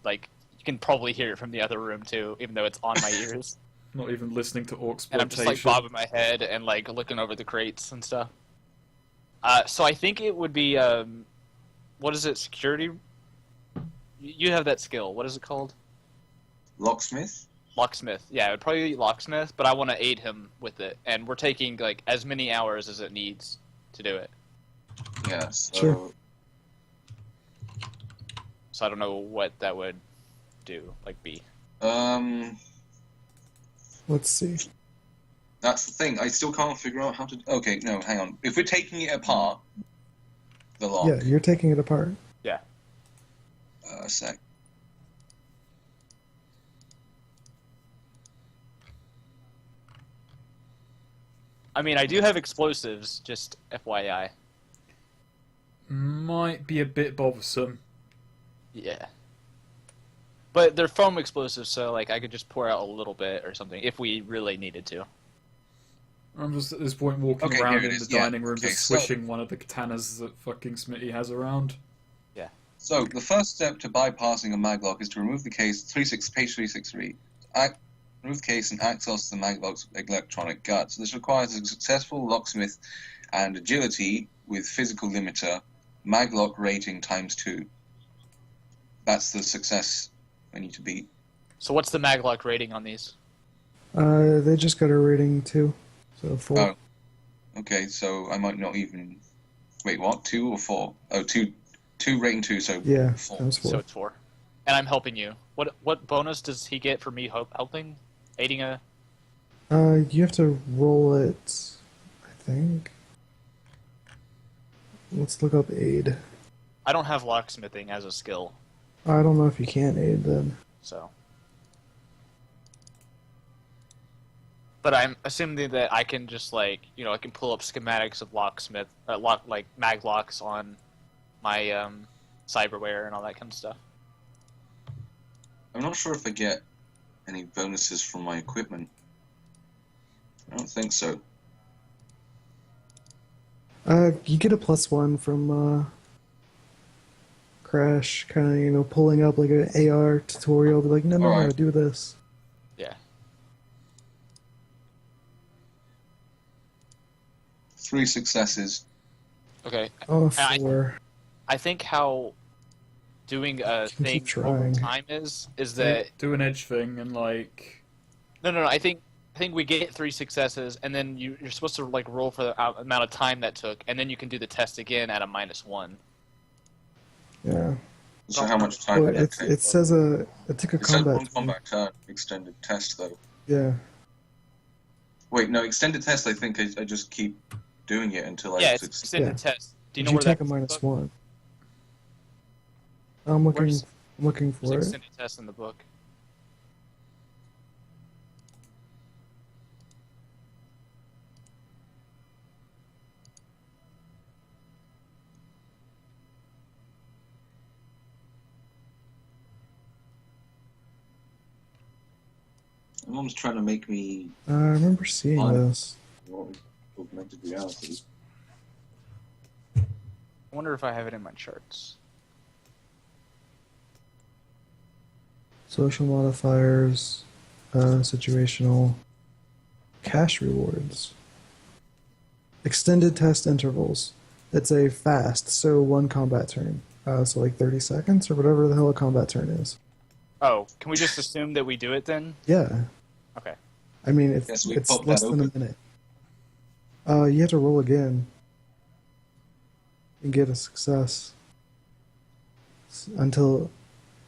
like you can probably hear it from the other room too, even though it's on my ears. Not even listening to Orc And I'm just like bobbing my head and like looking over the crates and stuff. So I think it would be what is it? Security. You have that skill. What is it called? Locksmith? Locksmith. Yeah, it would probably be locksmith, but I want to aid him with it, and we're taking like as many hours as it needs to do it. Yeah, so... Sure. So I don't know what that would do, like be. Let's see. That's the thing. I still can't figure out how to... Okay, no, hang on. If we're taking it apart, the lock... Yeah, you're taking it apart. Yeah. A sec. I mean, I do have explosives, just FYI. Might be a bit bothersome. Yeah. But they're foam explosives, so like I could just pour out a little bit or something if we really needed to. I'm just at this point walking Okay, around here in it the is, yeah. dining room, Okay, just so- swishing one of the katanas that fucking Smitty has around. So, the first step to bypassing a maglock is to remove the case, page 363. Remove the case and access the maglock's electronic guts. This requires a successful locksmith and agility with physical limiter, maglock rating ×2. That's the success I need to beat. So what's the maglock rating on these? They just got a rating 2, so 4. Oh. Okay, so I might not even... Wait, what? 2 or 4? Oh, 2 rating 2, so Yeah, 4. that was 4. So it's 4. And I'm helping you. What bonus does he get for me helping? Aiding a... You have to roll it, I think. Let's look up aid. I don't have locksmithing as a skill, I don't know if you can aid then. so... But I'm assuming that I can just like, you know, I can pull up schematics of locksmith, like maglocks on my cyberware and all that kind of stuff. I'm not sure if I get any bonuses from my equipment. I don't think so. You get a +1 from Crash, kind of, pulling up like an AR tutorial, be like, no, Alright. do this. Yeah. 3 successes. Okay. Oh, I- 4. I think how doing a can thing keep over trying. time is that Do an edge thing and like... no. I think we get 3 successes, and then you're supposed to like roll for the amount of time that took, and then you can do the test again at a -1. Yeah. So how much time Well, did that take? it says it took a It said combat. one combat turn, extended test though. Yeah. Wait, no, extended test. I think I just keep doing it until Yeah, I it's succeed. extended Yeah. test. Do you Did know where take that a book? -1? I'm looking. Where's- I'm looking There's for it. extended test in the book. My mom's trying to make me I remember seeing Fine. this. augmented reality. I wonder if I have it in my charts. Social modifiers, situational, cash rewards, extended test intervals. It's a fast, so 1 combat turn. So like 30 seconds or whatever the hell a combat turn is. Oh, can we just assume that we do it then? Yeah. Okay. I mean, it's, Yes, we it's popped less that than a open. minute. You have to roll again and get a success until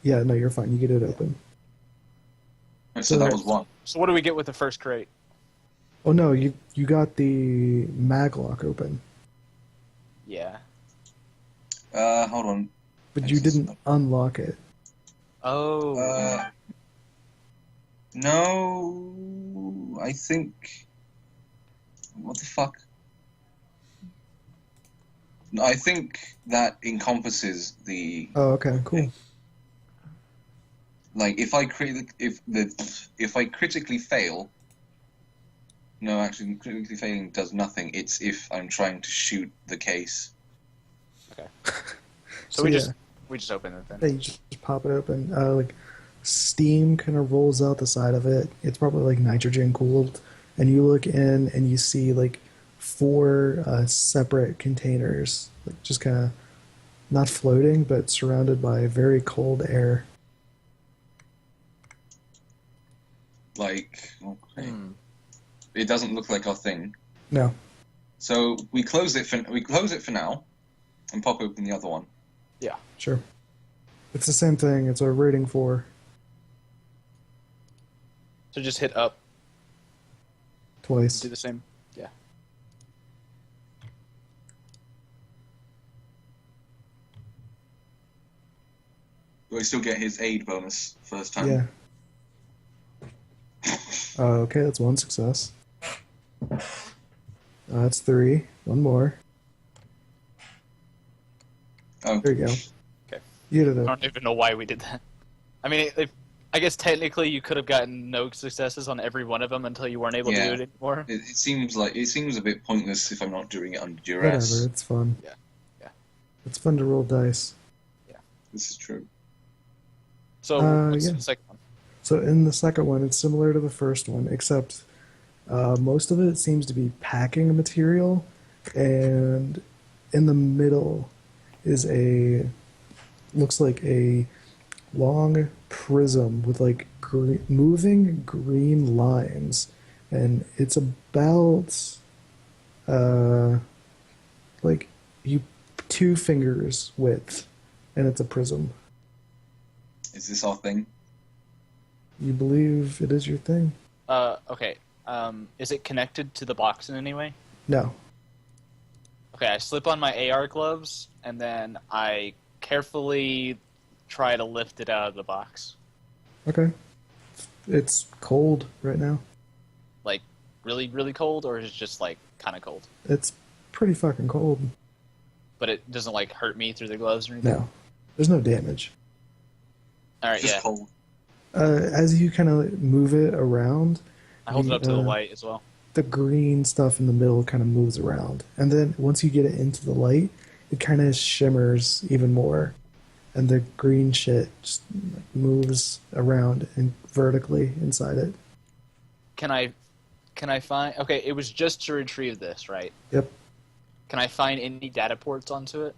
Yeah, no, you're fine. You get it open. Right, so that was one. So what do we get with the first crate? Oh no, you got the maglock open, Yeah. Hold on. but you didn't unlock it. Oh. No, I think. What the fuck? No, I think that encompasses the. Oh, okay, cool. Like, if I critically fail. No, actually, critically failing does nothing. It's if I'm trying to shoot the case. Okay. So we yeah. just open it then. Yeah, you just pop it open. Like steam kind of rolls out the side of it. It's probably like nitrogen cooled, and you look in and you see like 4 separate containers, like just kind of not floating, but surrounded by very cold air. Like, okay. It doesn't look like our thing. No. So we close it for now, and pop open the other one. Yeah. Sure. It's the same thing. It's a rating 4. So just hit up. Twice. Do the same. Yeah. Do I still get his aid bonus first time? Yeah. Okay, that's 1 success. That's 3. 1 more. Oh. There you go. Okay. You did I it. don't even know why we did that. I mean, I guess technically you could have gotten no successes on every one of them until you weren't able to do it anymore. It seems a bit pointless if I'm not doing it under duress. Whatever, it's fun. Yeah. Yeah. It's fun to roll dice. This is true. So what's yeah. the second one? So in the second one, it's similar to the first one, except most of it seems to be packing material, and in the middle is looks like a long prism with like moving green lines, and it's about like 2 fingers width, and it's a prism. Is this our thing? You believe it is your thing? Okay. Is it connected to the box in any way? No. Okay, I slip on my AR gloves, and then I carefully try to lift it out of the box. Okay. It's cold right now. Like, really, really cold, or is it just, like, kind of cold? It's pretty fucking cold. But it doesn't, like, hurt me through the gloves or anything? No. There's no damage. Alright, Just yeah. cold. As you kind of move it around, I hold it up to the light as well. the green stuff in the middle kind of moves around. And then once you get it into the light, it kind of shimmers even more. And the green shit just moves around and vertically inside it. Can I find... Okay, it was just to retrieve this, right? Yep. Can I find any data ports onto it?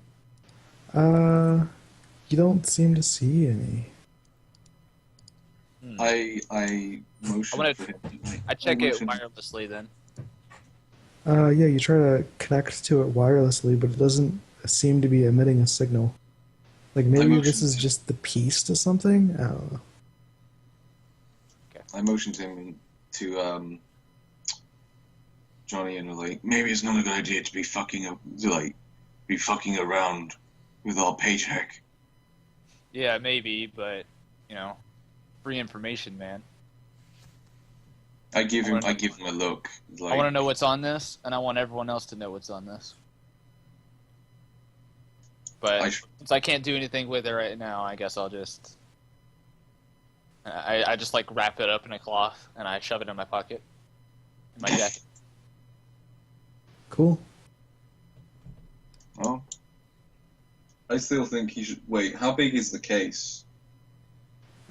You don't seem to see any. I motion I wanna- for him. I check it motion- wirelessly then. Yeah, you try to connect to it wirelessly, but it doesn't seem to be emitting a signal. Like maybe motion this is to- just the piece to something? I don't know. I motioned him to Johnny and was like, maybe it's not a good idea to be fucking around with our paycheck. Yeah, maybe, but, you know, free information, man. I give him wanna- a look. Like, I want to know what's on this, and I want everyone else to know what's on this. But since I can't do anything with it right now, I guess I'll just... I just, like, wrap it up in a cloth, and I shove it in my pocket. In my jacket. Cool. Well, I still think he should wait. How big is the case?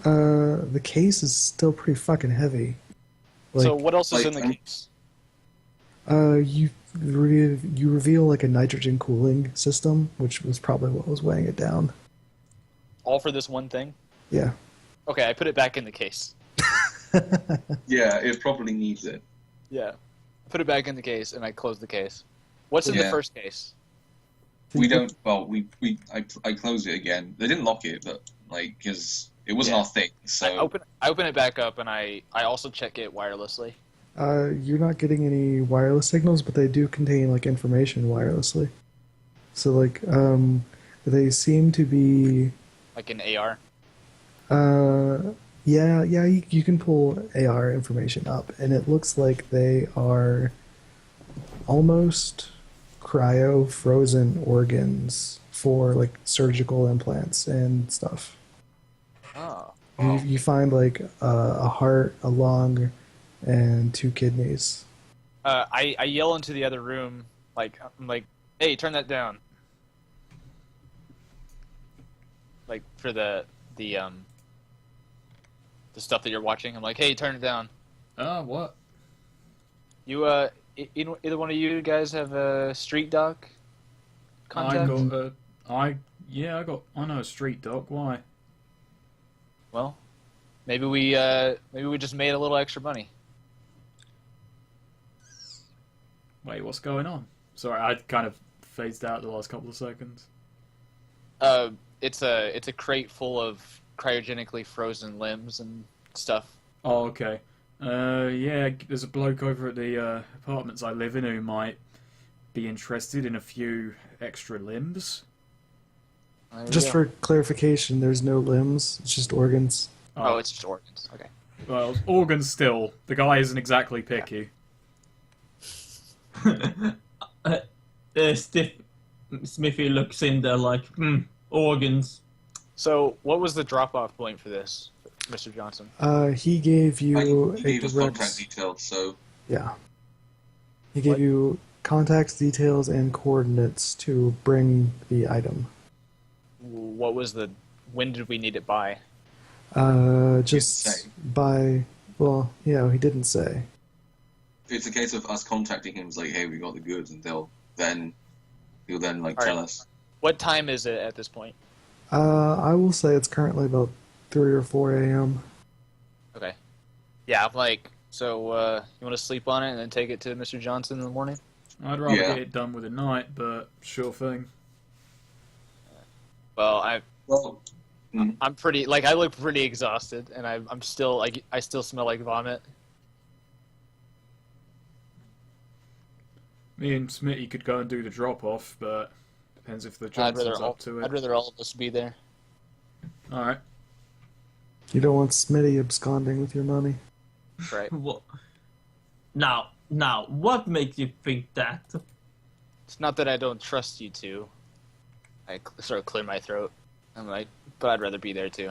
The case is still pretty fucking heavy. So what else is like, in the case? You reveal like a nitrogen cooling system, which was probably what was weighing it down. All for this one thing? Yeah. Okay, I put it back in the case. Yeah, it probably needs it. Yeah. I put it back in the case, and I close the case. What's in the Yeah. first case? We don't. Well, I closed it again. They didn't lock it, but like, because it wasn't Yeah. our thing. So I open it back up, and I also check it wirelessly. You're not getting any wireless signals, but they do contain like information wirelessly. So like they seem to be Like an AR. yeah, you can pull AR information up, and it looks like they are almost cryo frozen organs for like surgical implants and stuff. Oh. You find like a heart, a lung, and 2 kidneys. I yell into the other room, like I'm like, hey, turn that down. Like for the stuff that you're watching, I'm like, hey, turn it down. What? You either one of you guys have a street doc contact? I know a street doc. Why? Well, maybe we just made a little extra money. Wait, what's going on? Sorry, I kind of phased out the last couple of seconds. It's a crate full of cryogenically frozen limbs and stuff. Oh, okay. Yeah, there's a bloke over at the apartments I live in who might be interested in a few extra limbs. Just for clarification, there's no limbs, it's just organs. Oh, it's just organs. Okay. Well, organs still. The guy isn't exactly picky. Smithy looks in there like, organs. So, what was the drop-off point for this, Mr. Johnson? He gave you he gave a us direct... contact details, so Yeah. He gave you contacts, details, and coordinates to bring the item. What was when did we need it by? Just say. by... Well, he didn't say. it's a case of us contacting him. It's like, hey, we got the goods, and he'll then like All tell right. us. What time is it at this point? I will say it's currently about 3 or 4 a.m. Okay. Yeah, I'm like, so you want to sleep on it and then take it to Mr. Johnson in the morning? I'd rather Yeah. get it done with a night, but sure thing. Well, Well, I'm pretty, like, I look pretty exhausted, and I'm still, like, I still smell like vomit. Me and Smitty could go and do the drop-off, but depends if the I'd Johnson's rather up to it. I'd rather all of us be there. Alright. You don't want Smitty absconding with your money. Right. What? Now, what makes you think that? It's not that I don't trust you two. I sort of clear my throat. I'm like, but I'd rather be there too.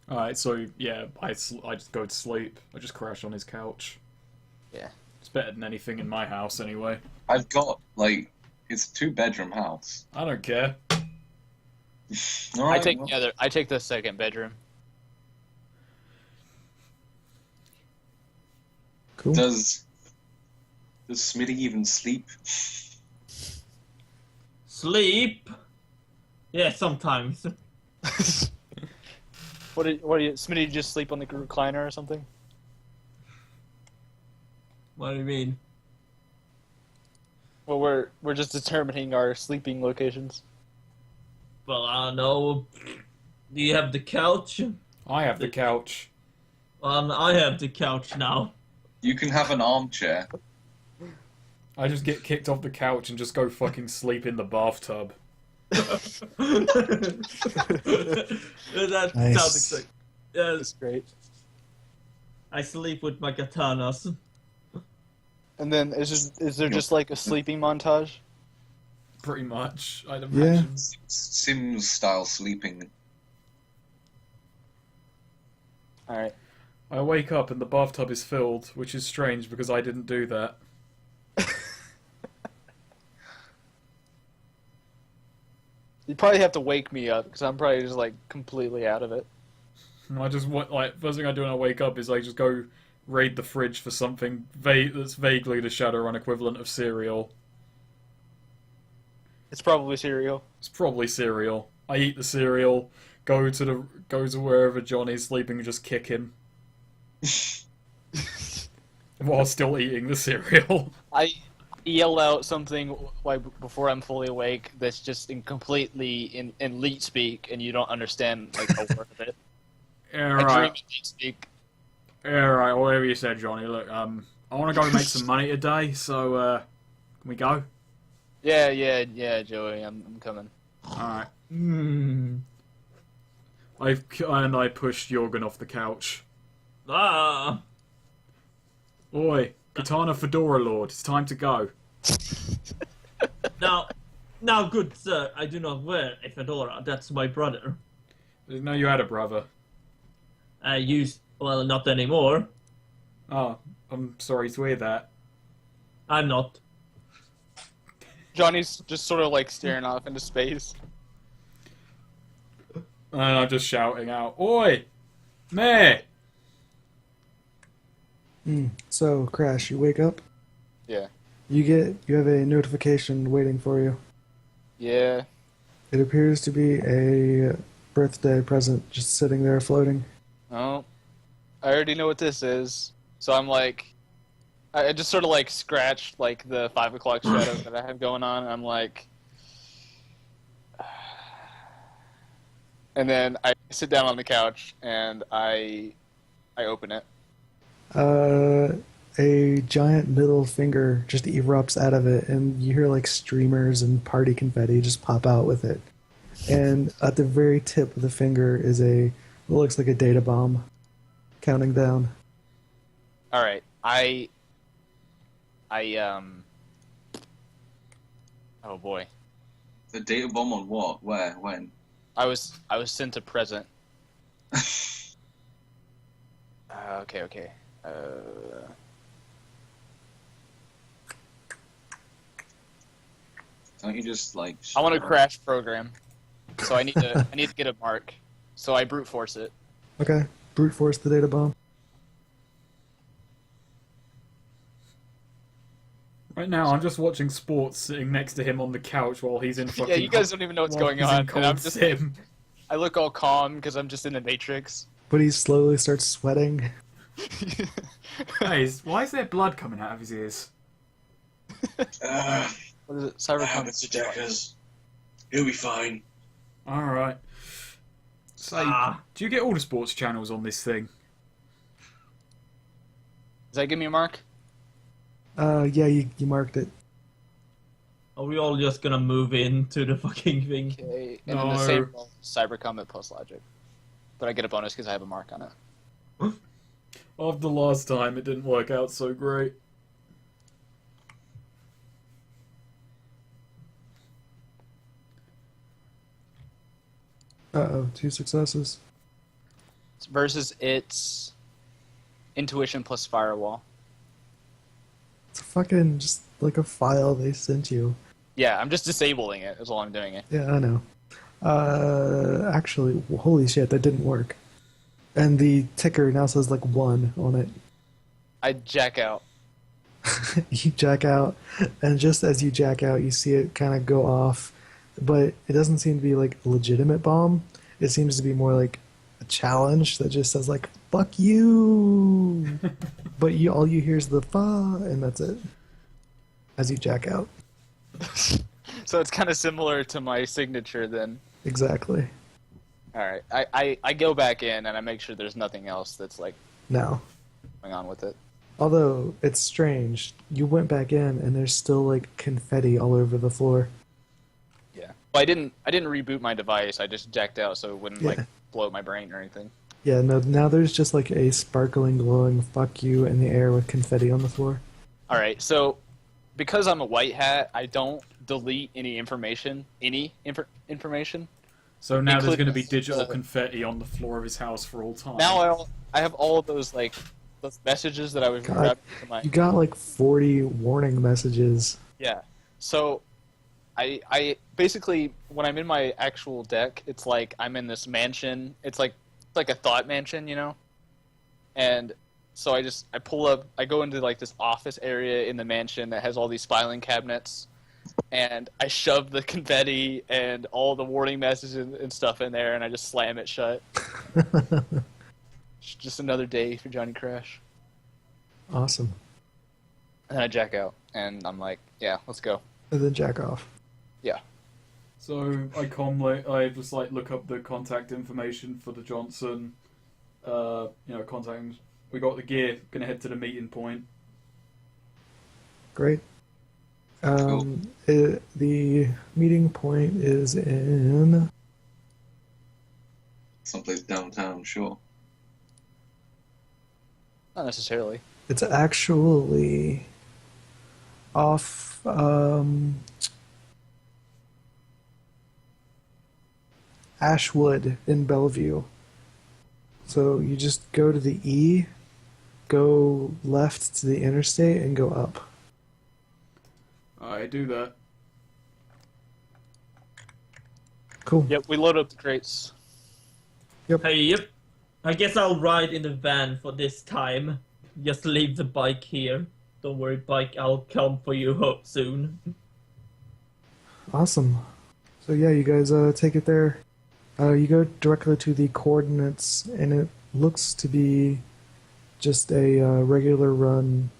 Alright, so yeah, I just go to sleep. I just crash on his couch. Yeah. It's better than anything in my house anyway. I've got like it's a 2-bedroom house. I don't care. All right, I take the second bedroom. Cool. Does Smitty even sleep? Sleep? Yeah, sometimes. What do you, Smitty, just sleep on the recliner or something? What do you mean? Well, we're just determining our sleeping locations. Well, I don't know. Do you have the couch? I have the couch. I have the couch now. You can have an armchair. I just get kicked off the couch and just go fucking sleep in the bathtub. That Nice. sounds like yes. That's great. I sleep with my katanas. And then is there just like a sleeping montage? Pretty much, I'd Yeah. imagine. Sims style sleeping. All right. I wake up and the bathtub is filled, which is strange because I didn't do that. You probably have to wake me up because I'm probably just like completely out of it. And I just want, like, first thing I do when I wake up is I just go raid the fridge for something that's vaguely the Shadowrun equivalent of cereal. It's probably cereal. It's probably cereal. I eat the cereal, go to wherever Johnny's sleeping and just kick him. While still eating the cereal. yell out something like before I'm fully awake that's just completely in leet speak, and you don't understand like a word of it. Yeah, I dream right. in leet speak. Yeah, right. Whatever you said, Johnny. Look, I want to go make some money today, so can we go? Yeah, Joey, I'm coming. All right. Hmm. I pushed Jorgen off the couch. Ah. Oi, Katana Fedora Lord, it's time to go. Now, good sir, I do not wear a fedora. That's my brother. I didn't know you had a brother. Well, not anymore. Oh, I'm sorry to hear that. I'm not. Johnny's just sort of like staring off into space. And I'm just shouting out, Oi! Meh! So, Crash, you wake up. Yeah. You have a notification waiting for you. Yeah. It appears to be a birthday present just sitting there floating. Oh, I already know what this is. So I'm like, I just sort of like scratched like the 5 o'clock shadow that I have going on. And I'm like, and then I sit down on the couch and I open it. A giant middle finger just erupts out of it, and you hear like streamers and party confetti just pop out with it. And at the very tip of the finger is what looks like a data bomb counting down. All right, oh boy, The data bomb on what? Where? When? I was sent a present. Okay. Don't you just like? I want to crash program, so I need to get a mark. So I brute force it. Okay, brute force the data bomb. Right now, I'm just watching sports sitting next to him on the couch while he's in fucking... Yeah, you guys don't even know what's going on, and I'm just sim. I look all calm because I'm just in the Matrix. But he slowly starts sweating. Guys, why is there blood coming out of his ears? What is it? Cyberpunk. Jackers. He'll be fine. Alright. So, do you get all the sports channels on this thing? Does that give me a mark? Yeah, you marked it. Are we all just gonna move into the fucking thing? Okay, and then the same role, Cybercom plus logic. But I get a bonus because I have a mark on it. After last time, it didn't work out so great. Uh-oh, 2 successes. Versus its intuition plus firewall. It's fucking just like a file they sent you. Yeah, I'm just disabling it, is all I'm doing it. Yeah, I know. Actually, holy shit, that didn't work. And the ticker now says like 1 on it. I jack out. You jack out, and just as you jack out, you see it kind of go off. But it doesn't seem to be like a legitimate bomb. It seems to be more like a challenge that just says like, fuck you! But all you hear is the fa, and that's it. As you jack out. So it's kind of similar to my signature then. Exactly. Alright, I go back in and I make sure there's nothing else that's like Now. going on with it. Although, it's strange. You went back in, and there's still like confetti all over the floor. Yeah. Well, I didn't reboot my device, I just jacked out so it wouldn't like Yeah. blow my brain or anything. Yeah, no, now there's just like a sparkling, glowing fuck you in the air with confetti on the floor. Alright, so because I'm a white hat, I don't delete any information. Information. So now there's Including going to be digital the- confetti on the floor of his house for all time. Now I have all of those like those messages that I was God, grabbing to my you got like 40 warning messages. yeah. So I basically when I'm in my actual deck, it's like I'm in this mansion. It's like a thought mansion, you know. And so I pull up. I go into like this office area in the mansion that has all these filing cabinets. And I shove the confetti and all the warning messages and stuff in there, and I just slam it shut. It's just another day for Johnny Crash. Awesome. And then I jack out. and I'm like, yeah, let's go. And then jack off. Yeah. So I just like look up the contact information for the Johnson. Contact him. We got the gear. Gonna head to the meeting point. Great. Cool. The meeting point is in. Someplace downtown, sure. Not necessarily. It's actually off. Ashwood in Bellevue. So you just go to the E, go left to the interstate, and go up. I do that. Cool. Yep, we load up the crates. Hey, yep. I guess I'll ride in the van for this time. Just leave the bike here. Don't worry, bike. I'll come for you soon. Awesome. So yeah, you guys take it there. You go directly to the coordinates, and it looks to be just a regular run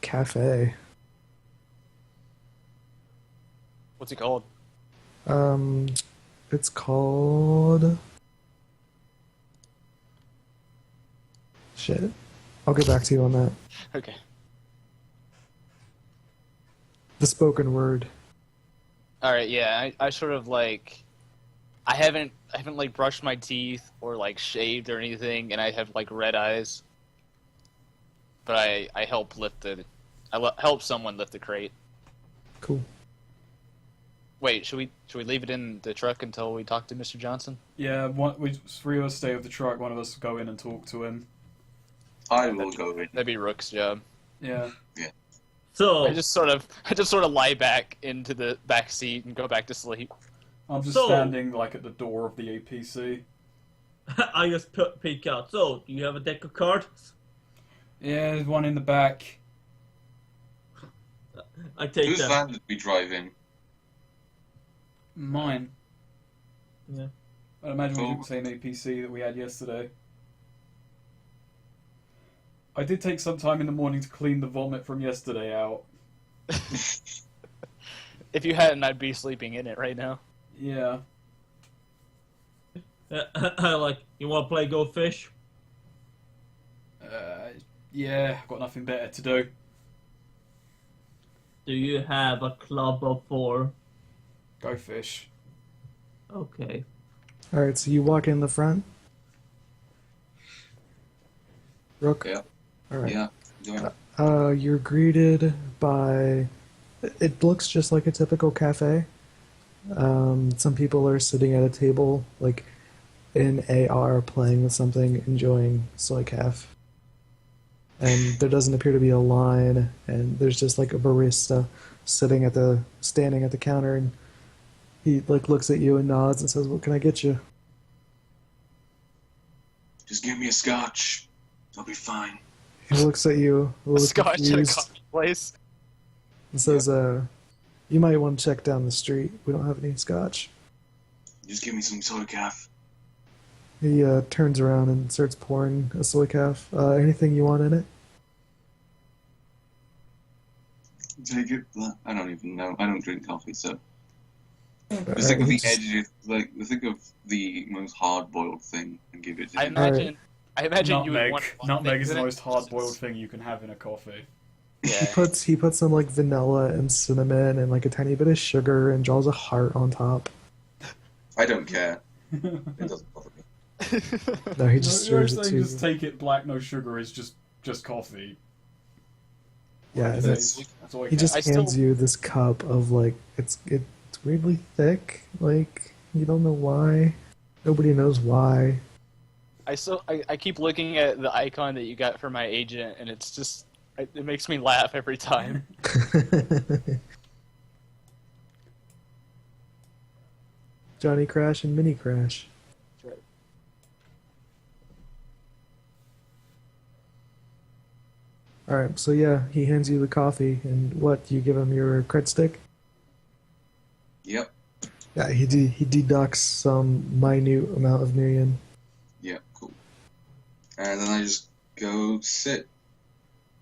cafe. What's it called? It's called... Shit. I'll get back to you on that. Okay. The spoken word. All right. Yeah, I sort of like. I haven't like brushed my teeth or like shaved or anything, and I have like red eyes. But I help lift the. Help someone lift the crate. Cool. Wait, should we leave it in the truck until we talk to Mr. Johnson? Yeah, three of us stay with the truck. One of us go in and talk to him. I will go in. That'd be Rook's job. Yeah. So I just sort of lie back into the back seat and go back to sleep. I'm just standing like at the door of the APC. I just peek out. So, do you have a deck of cards? Yeah, there's one in the back. I take Whose that. van did we drive in? Mine. Yeah. I imagine we Cool. took the same APC that we had yesterday. I did take some time in the morning to clean the vomit from yesterday out. If you hadn't, I'd be sleeping in it right now. Yeah. Like, you want to play Go Fish? Yeah, I've got nothing better to do. Do you have a club of 4? Go fish. Okay. Alright, so you walk in the front. Rook? Yeah. Alright. Yeah, doing it. You're greeted by... It looks just like a typical cafe. Some people are sitting at a table, like, in AR, playing with something, enjoying soy calf. And there doesn't appear to be a line, and there's just, like, a barista standing at the counter, and he, like, looks at you and nods and says, "What can I get you?" Just give me a scotch. I'll be fine. He looks at you, a little Scotch at a confused, coffee place. and says, "You might want to check down the street. We don't have any scotch." Just give me some soy calf. He turns around and starts pouring a soy calf. Anything you want in it? Take it. I don't even know. I don't drink coffee, so. Alright, Just think of he the just- edgy, like, think of the most hard-boiled thing and give it to I him. imagine you would Nutmeg. want Nutmeg is the in it. most hard-boiled thing you can have in a coffee. Yeah. He puts some like vanilla and cinnamon and like a tiny bit of sugar and draws a heart on top. I don't care. It doesn't bother me. No, he just You're serves it saying to just take it black, no sugar is just coffee. Yeah, and That's- That's all I he can. just I hands still- you this cup of like it's weirdly thick. Like you don't know why. Nobody knows why. I keep looking at the icon that you got for my agent, and it's just it makes me laugh every time. Johnny Crash and Mini Crash. Alright, so yeah, he hands you the coffee, and what, you give him your cred stick? Yep. Yeah, he deducts some minute amount of Nuyen. Yeah, cool. And then I just go sit.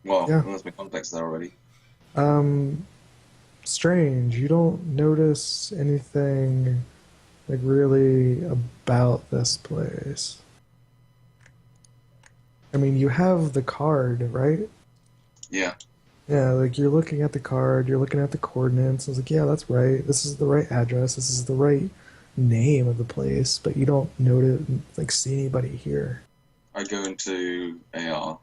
Well, Yeah. unless my contact's there already. Strange. You don't notice anything like really about this place. I mean, you have the card, right? Yeah. Yeah, like you're looking at the card, you're looking at the coordinates. I was like, yeah, that's right. This is the right address. This is the right name of the place, but you don't notice, like, see anybody here. I go into AR.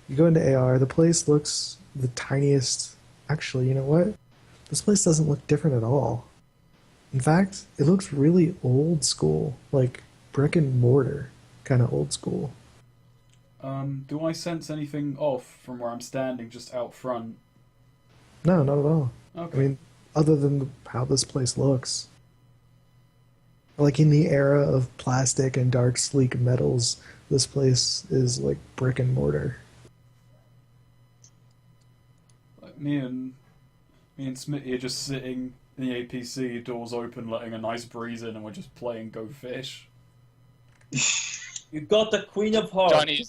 You go into AR. The place looks the tiniest. Actually, you know what? This place doesn't look different at all. In fact, it looks really old school, like brick and mortar, kind of old school. Do I sense anything off from where I'm standing, just out front? No, not at all. Okay. I mean, other than how this place looks. Like in the era of plastic and dark, sleek metals, this place is like brick and mortar. Like me and Smitty are just sitting in the APC, doors open, letting a nice breeze in, and we're just playing Go Fish. You got the Queen of Hearts. Johnny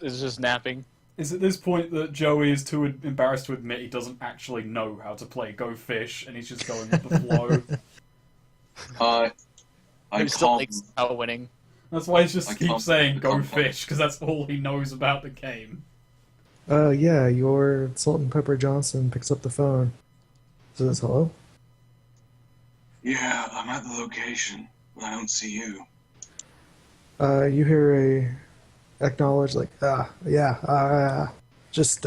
is just napping. It's at this point that Joey is too embarrassed to admit he doesn't actually know how to play Go Fish, and he's just going with the flow. I He still can't. thinks about winning. That's why he just I keeps can't- saying I Go can't- Fish, because that's all he knows about the game. Yeah, your Salt and Pepper Johnson picks up the phone. Says, hello? Yeah, I'm at the location, but I don't see you. You hear a acknowledge, like, just,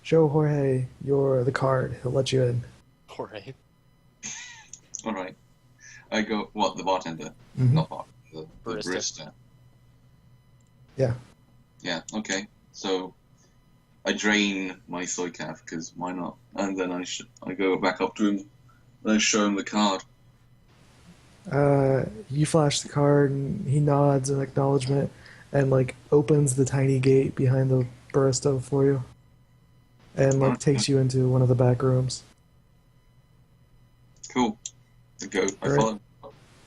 show Jorge the card. He'll let you in. Jorge. All right. I go. What? The bartender? Mhm. Not bar. The Barista. barista. Yeah. Yeah. Okay. So I drain my soy calf because why not? And then I go back up to him and I show him the card. You flash the card, and he nods in acknowledgement, and like opens the tiny gate behind the barista for you, and like takes you into one of the back rooms. Cool. I go. I Alright. follow.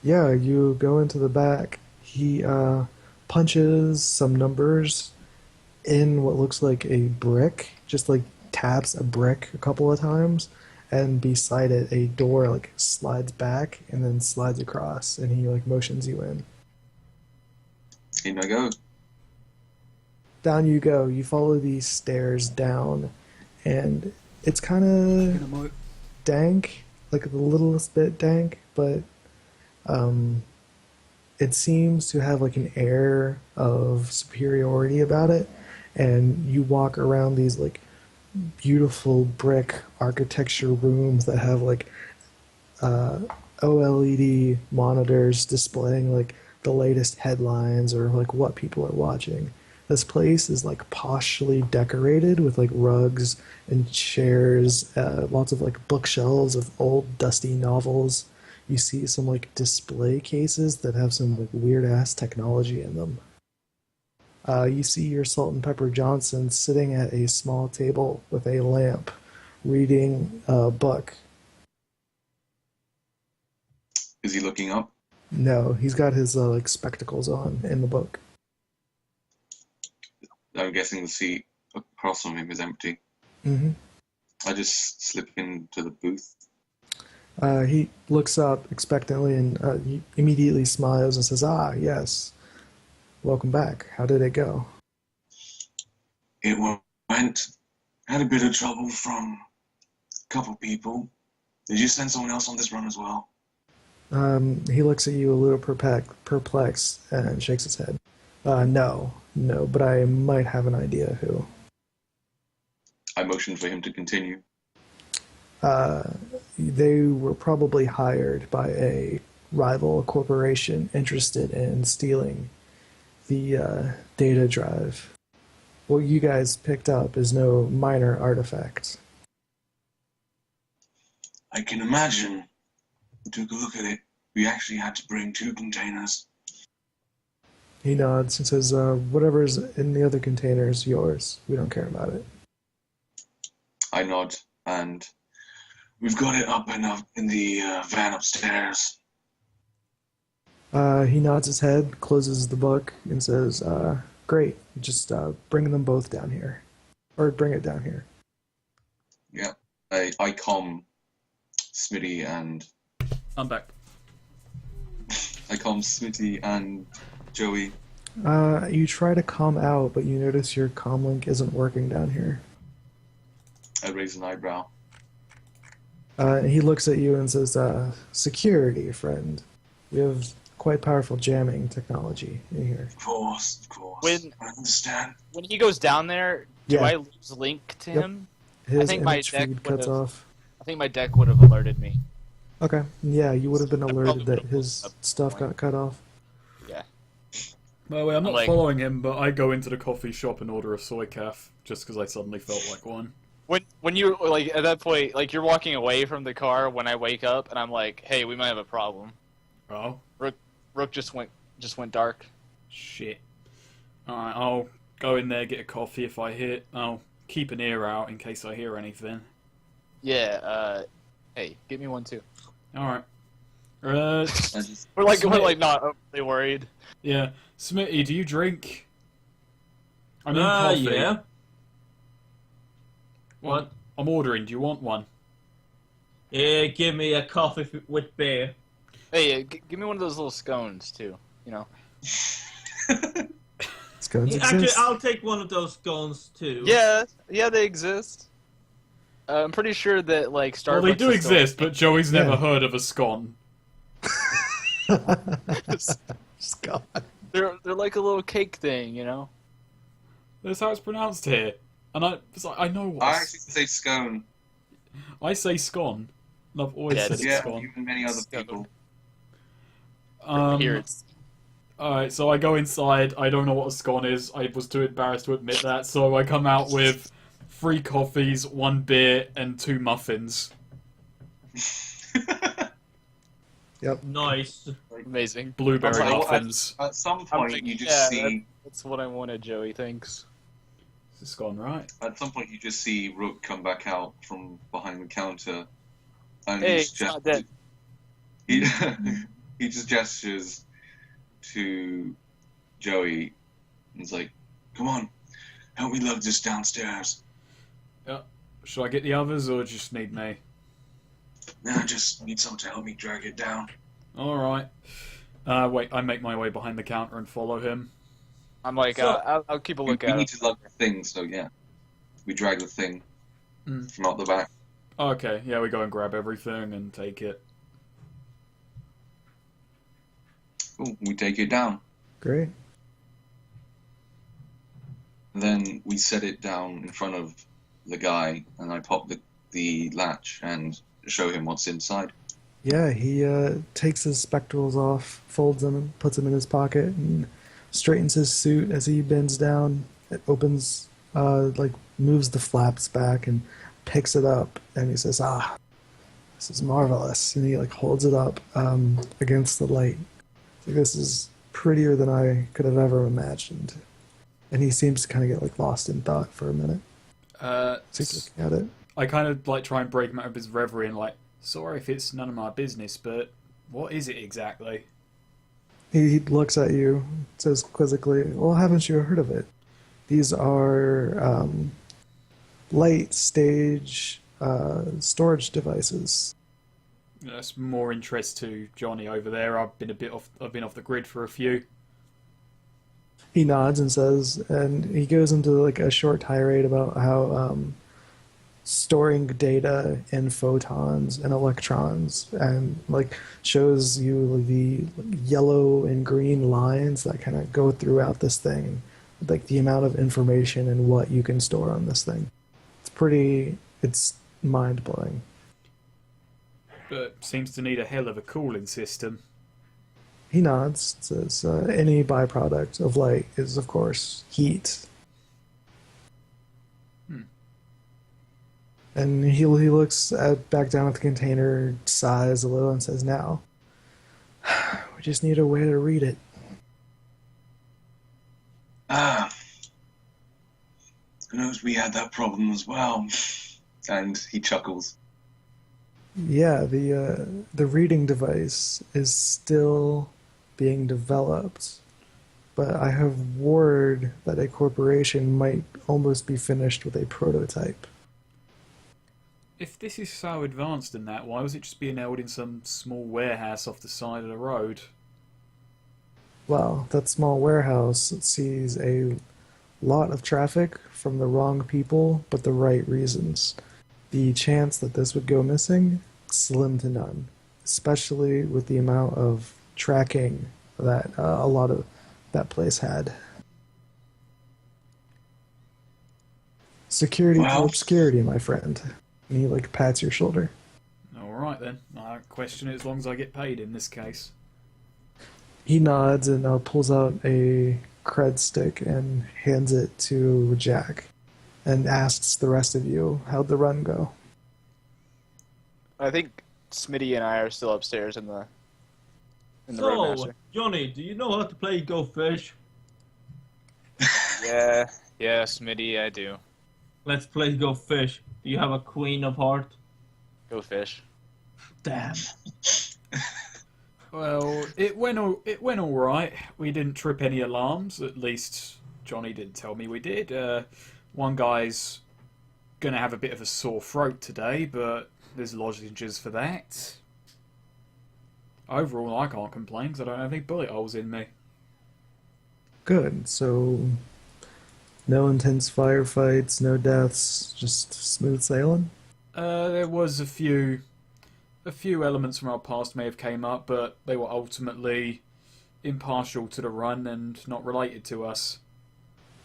Yeah, you go into the back. He punches some numbers in what looks like a brick, just like taps a brick a couple of times, and beside it a door like slides back and then slides across, and he like motions you in. In I go. Down you go. You follow these stairs down, and it's kind of dank, like the littlest bit dank, but it seems to have like an air of superiority about it. And you walk around these like beautiful brick architecture rooms that have like OLED monitors displaying like the latest headlines or like what people are watching. This place is like poshly decorated with like rugs and chairs, lots of like bookshelves of old dusty novels. You see some like display cases that have some like weird ass technology in them. You see your Salt and Pepper Johnson sitting at a small table with a lamp, reading a book. Is he looking up? No, he's got his like spectacles on in the book. I'm guessing the seat across from him is empty. Mm-hmm. I just slip into the booth. He looks up expectantly and he immediately smiles and says, "Ah, yes. Welcome back. How did it go?" It went. Had a bit of trouble from a couple people. Did you send someone else on this run as well? He looks at you a little perplexed and shakes his head. No, but I might have an idea who. I motioned for him to continue. They were probably hired by a rival corporation interested in stealing the data drive. What you guys picked up is no minor artifact. I can imagine. We took a look at it. We actually had to bring 2 containers. He nods and says, whatever's in the other container is yours. We don't care about it. I nod, and we've got it up in the van upstairs. He nods his head, closes the book, and says, great, just bring them both down here. Or bring it down here. Yeah. I calm Smitty and I'm back. Smitty and Joey. You try to calm out, but you notice your comm link isn't working down here. I raise an eyebrow. He looks at you and says, security, friend. We have quite powerful jamming technology in here. Of course. When- I understand. When he goes down there, do Yeah. I lose link to Yep. him? His think my image deck feed cuts would've- off. I think my deck would have alerted me. Okay, yeah, you would have been I alerted probably that would've his looked up stuff point. got cut off. Yeah. By the way, I'm not like- following him, but I go into the coffee shop and order a soy calf just because I suddenly felt like one. When you like at that point, like you're walking away from the car when I wake up, and I'm like, hey, we might have a problem. Oh, Rook just went dark. shit. Alright, I'll go in there, get a coffee if I hear. I'll keep an ear out in case I hear anything. Yeah. Hey, get me one too. Alright. I just, We're like Smith. not overly worried. Yeah. Smitty, do you drink? I mean coffee. Yeah. What? I'm ordering. Do you want one? Yeah, give me a coffee with beer. Hey, give me one of those little scones too. You know. Scones Actually, exist. I'll take one of those scones too. Yeah, they exist. I'm pretty sure that like Starbucks. Well, they do is still- exist, but Joey's never Yeah. heard of a scone. Scott. They're like a little cake thing, you know. That's how it's pronounced here. And it's like, I know what. I actually say scone. I say scone. And I've always Yeah, said it's Yeah, scone. even many other Scone. people. Here it's Alright, so I go inside. I don't know what a scone is. I was too embarrassed to admit that, so I come out with 3 coffees, 1 beer, and 2 muffins. Nice. amazing. Blueberry I'm like, muffins. At some I'm point, thinking, you just yeah, see. That's what I wanted, Joey. Thanks. It's a scone, right? At some point, you just see Rook come back out from behind the counter, and Hey, he he's just not dead. He, he just gestures to Joey and is like, "Come on, help me lug this downstairs." Should I get the others, or just need me? Nah, I just need someone to help me drag it down. Alright. Wait, I make my way behind the counter and follow him. I'm like, So- I'll keep a We look at need it. to lug the thing, so yeah, we drag the thing Mm. from out the back. Okay, yeah, we go and grab everything and take it. Cool, we take it down. Great. And then we set it down in front of the guy, and I pop the latch and show him what's inside. Yeah, he takes his spectacles off, folds them, and puts them in his pocket, and straightens his suit as he bends down. It opens, moves the flaps back and picks it up, and he says, this is marvelous. And he, holds it up against the light. Like, this is prettier than I could have ever imagined. And he seems to kind of get, lost in thought for a minute. So he's looking at it. I kind of try and break him out of his reverie and sorry if it's none of my business, but what is it exactly? He looks at you, says quizzically, well, haven't you heard of it? These are light stage storage devices. That's more interest to Johnny over there. I've been off the grid for a few. He nods and says, and he goes into a short tirade about how storing data in photons and electrons, and shows you the yellow and green lines that kind of go throughout this thing, the amount of information and what you can store on this thing. It's mind blowing. But seems to need a hell of a cooling system. He nods, says, any byproduct of light is, of course, heat. And he looks back down at the container, sighs a little, and says, now, we just need a way to read it. Who knows, we had that problem as well. And he chuckles. Yeah, the reading device is still being developed, but I have word that a corporation might almost be finished with a prototype. If this is so advanced in that, why was it just being held in some small warehouse off the side of the road? Well, that small warehouse sees a lot of traffic from the wrong people, but the right reasons. The chance that this would go missing, slim to none, especially with the amount of tracking that a lot of that place had. Security Well, through obscurity, my friend. And he like pats your shoulder. Alright then, I don't question it as long as I get paid in this case. He nods and pulls out a cred stick and hands it to Jack, and asks the rest of you, "How'd the run go?" I think Smitty and I are still upstairs in the So, Roadmaster. Johnny, do you know how to play Go Fish? Yeah, Smitty, I do. Let's play Go Fish. Do you have a Queen of Heart? Go fish. Damn. Well, it went all right. We didn't trip any alarms. At least Johnny didn't tell me we did. One guy's gonna have a bit of a sore throat today, but there's lozenges for that. Overall, I can't complain because I don't have any bullet holes in me. Good. So, no intense firefights, no deaths, just smooth sailing. There was a few elements from our past may have came up, but they were ultimately impartial to the run and not related to us.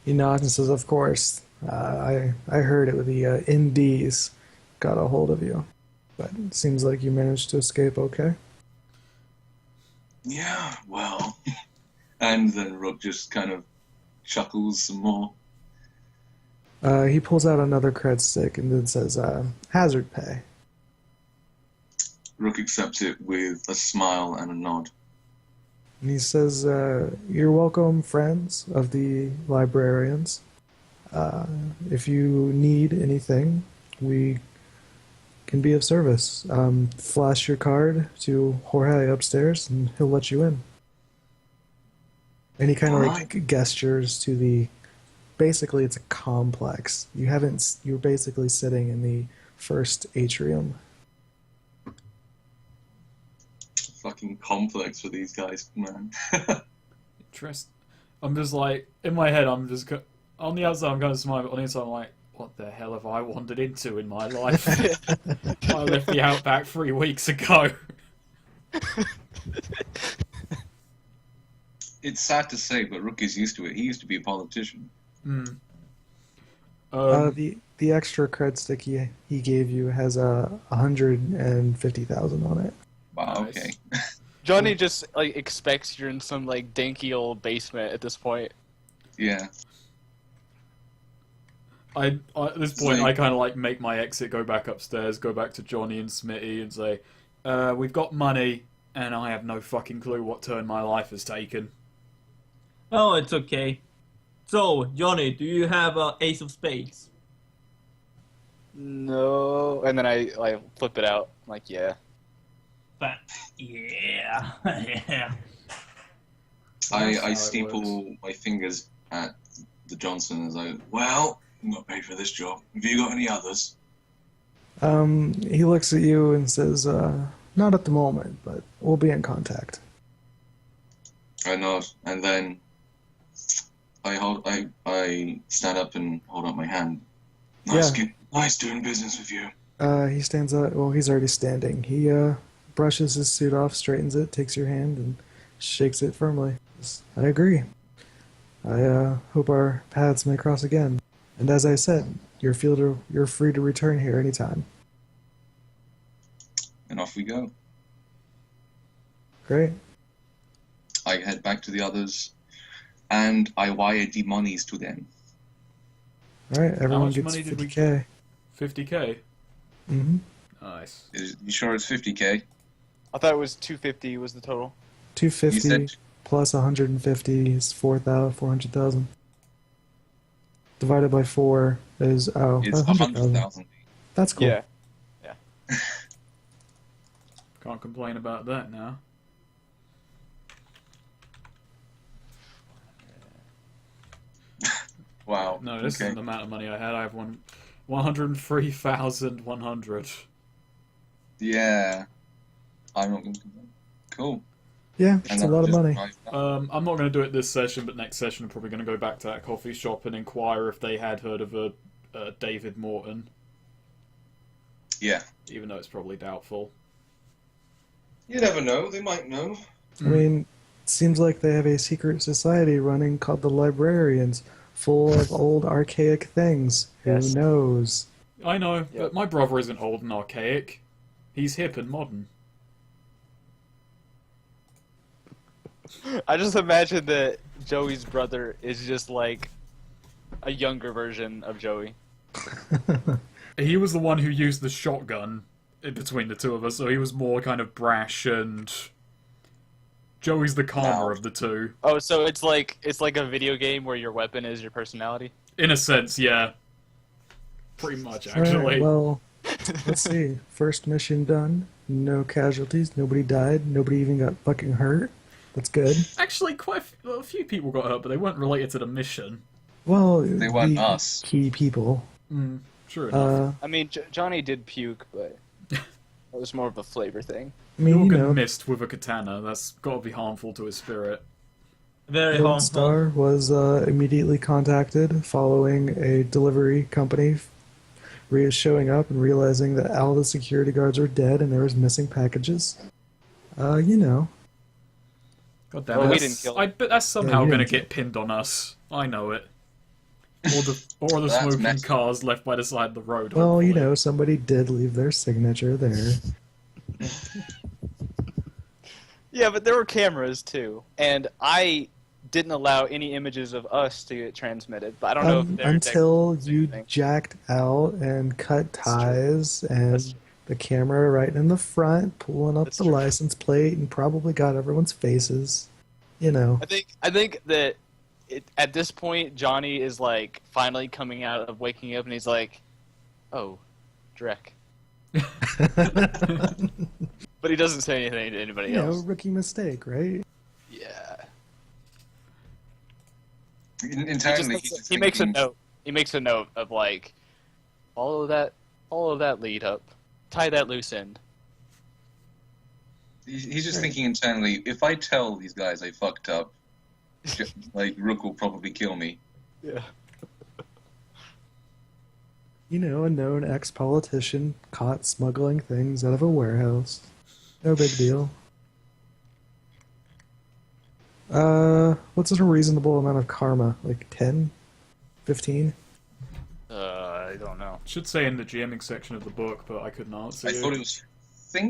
He nods and says, "Of course. I heard it with the NDs got a hold of you, but it seems like you managed to escape okay." Yeah, well. And then Rook just kind of chuckles some more. He pulls out another cred stick and then says, "Hazard pay." Rook accepts it with a smile and a nod. And he says, "You're welcome, friends of the Librarians. If you need anything, we can be of service. Flash your card to Jorge upstairs, and he'll let you in." And he kind of like gestures to the. Basically, it's a complex. You're basically sitting in the first atrium. Fucking complex for these guys, man. Interest. I'm just like, in my head, on the outside I'm kind of smiling, but on the inside I'm like, what the hell have I wandered into in my life? I left the Outback 3 weeks ago. It's sad to say, but Rook is used to it. He used to be a politician. The extra cred stick he gave you has 150,000 on it. Wow, Nice. okay. Johnny just like expects you're in some like danky old basement at this point. Yeah. At this point, I kind of like make my exit, go back upstairs, go back to Johnny and Smitty and say, we've got money, and I have no fucking clue what turn my life has taken. Oh, it's okay. So, Johnny, do you have an Ace of Spades? No, and then I flip it out. I'm like, yeah. But, yeah. Yeah. I how it steeple my fingers at the Johnson as I, well, I'm not paid for this job. Have you got any others? He looks at you and says, "Not at the moment, but we'll be in contact." I nod, and then I stand up and hold up my hand. Nice doing business with you. He stands up. Well, he's already standing. He brushes his suit off, straightens it, takes your hand, and shakes it firmly. "I agree. I hope our paths may cross again. And as I said, you're free to return here anytime." And off we go. Great. I head back to the others, and I wire the monies to them. All right, everyone much gets money did we 50K. 50k? Mm-hmm. Nice. You sure it's 50k? I thought it was 250 was the total. 250 You said- plus 150 is 400,000. Divided by 4 is It's 100,000. 100,000. That's cool. Yeah. Can't complain about that now. Wow. No, this okay. isn't the amount of money I had. I have one 103,100. Yeah. I'm not going to do that. Cool. Yeah, And it's a then lot of just money. drive back. I'm not going to do it this session, but next session I'm probably going to go back to that coffee shop and inquire if they had heard of a David Morton, Yeah. even though it's probably doubtful. You never know. They might know. I mean, it seems like they have a secret society running called the Librarians, full of old archaic things. Yes. Who knows? I know, Yep. but my brother isn't old and archaic. He's hip and modern. I just imagine that Joey's brother is just like a younger version of Joey. He was the one who used the shotgun in between the two of us, so he was more kind of brash, and Joey's the calmer Wow. of the two. Oh, so it's like a video game where your weapon is your personality? In a sense, yeah. Pretty much, Alright, actually. well, let's see. First mission done. No casualties. Nobody died. Nobody even got fucking hurt. That's good. Actually, quite a few people got hurt, but they weren't related to the mission. Well, They weren't the us. key people. Sure enough. I mean, Johnny did puke, but that was more of a flavor thing. I mean, you Morgan know, missed with a katana. That's got to be harmful to his spirit. Very Gold harmful. Star was immediately contacted following a delivery company showing up and realizing that all the security guards were dead and there was missing packages. You know. God damn Well, it. we That's- didn't kill I him. bet that's somehow you going to didn't get pinned on us. I know it. Or the That's smoking messy. cars left by the side of the road. Well, you hopefully. know, somebody did leave their signature there. Yeah, but there were cameras too, and I didn't allow any images of us to get transmitted. But I don't know if they're Until you thing. jacked out and cut That's true. ties That's and true. the camera right in the front, pulling up That's the true. license plate and probably got everyone's faces. You know. I think that at this point Johnny is like finally coming out of waking up, and he's like, "Oh, Drek," but he doesn't say anything to anybody You know, else. rookie mistake, right? Yeah. Internally, He makes a note. He makes a note of like, follow that lead up, tie that loose end. He's just thinking internally, if I tell these guys I fucked up, like, Rook will probably kill me. Yeah. You know, a known ex-politician caught smuggling things out of a warehouse. No big deal. What's a reasonable amount of karma? Like 10? 15? I don't know. Should say in the GMing section of the book, but I couldn't answer I you. thought it was. I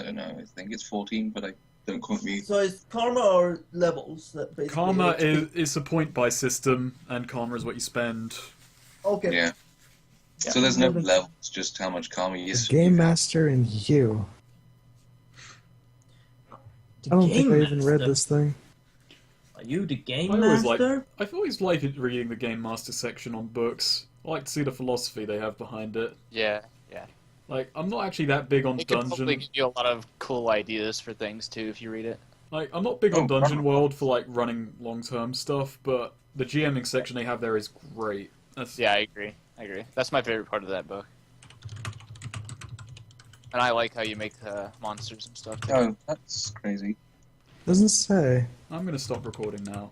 don't know. I think it's 14, but I don't quote me. So it's karma or levels that basically. Karma HP? is a point-buy system, and karma is what you spend. Okay. Yeah. So there's no levels, just how much karma you The Game Master and you. The I don't think Game I even read Master? this thing. Are you the Game I always Master? I've always liked reading the Game Master section on books. I like to see the philosophy they have behind it. Yeah. Like, I'm not actually that big on It can probably dungeon. give you a lot of cool ideas for things too if you read it. Like, I'm not big on Oh, Dungeon karma. World for like running long-term stuff, but the GMing section they have there is great. That's, Yeah, I agree. That's my favorite part of that book. And I like how you make monsters and stuff too. Oh, that's crazy. Doesn't say. I'm gonna stop recording now.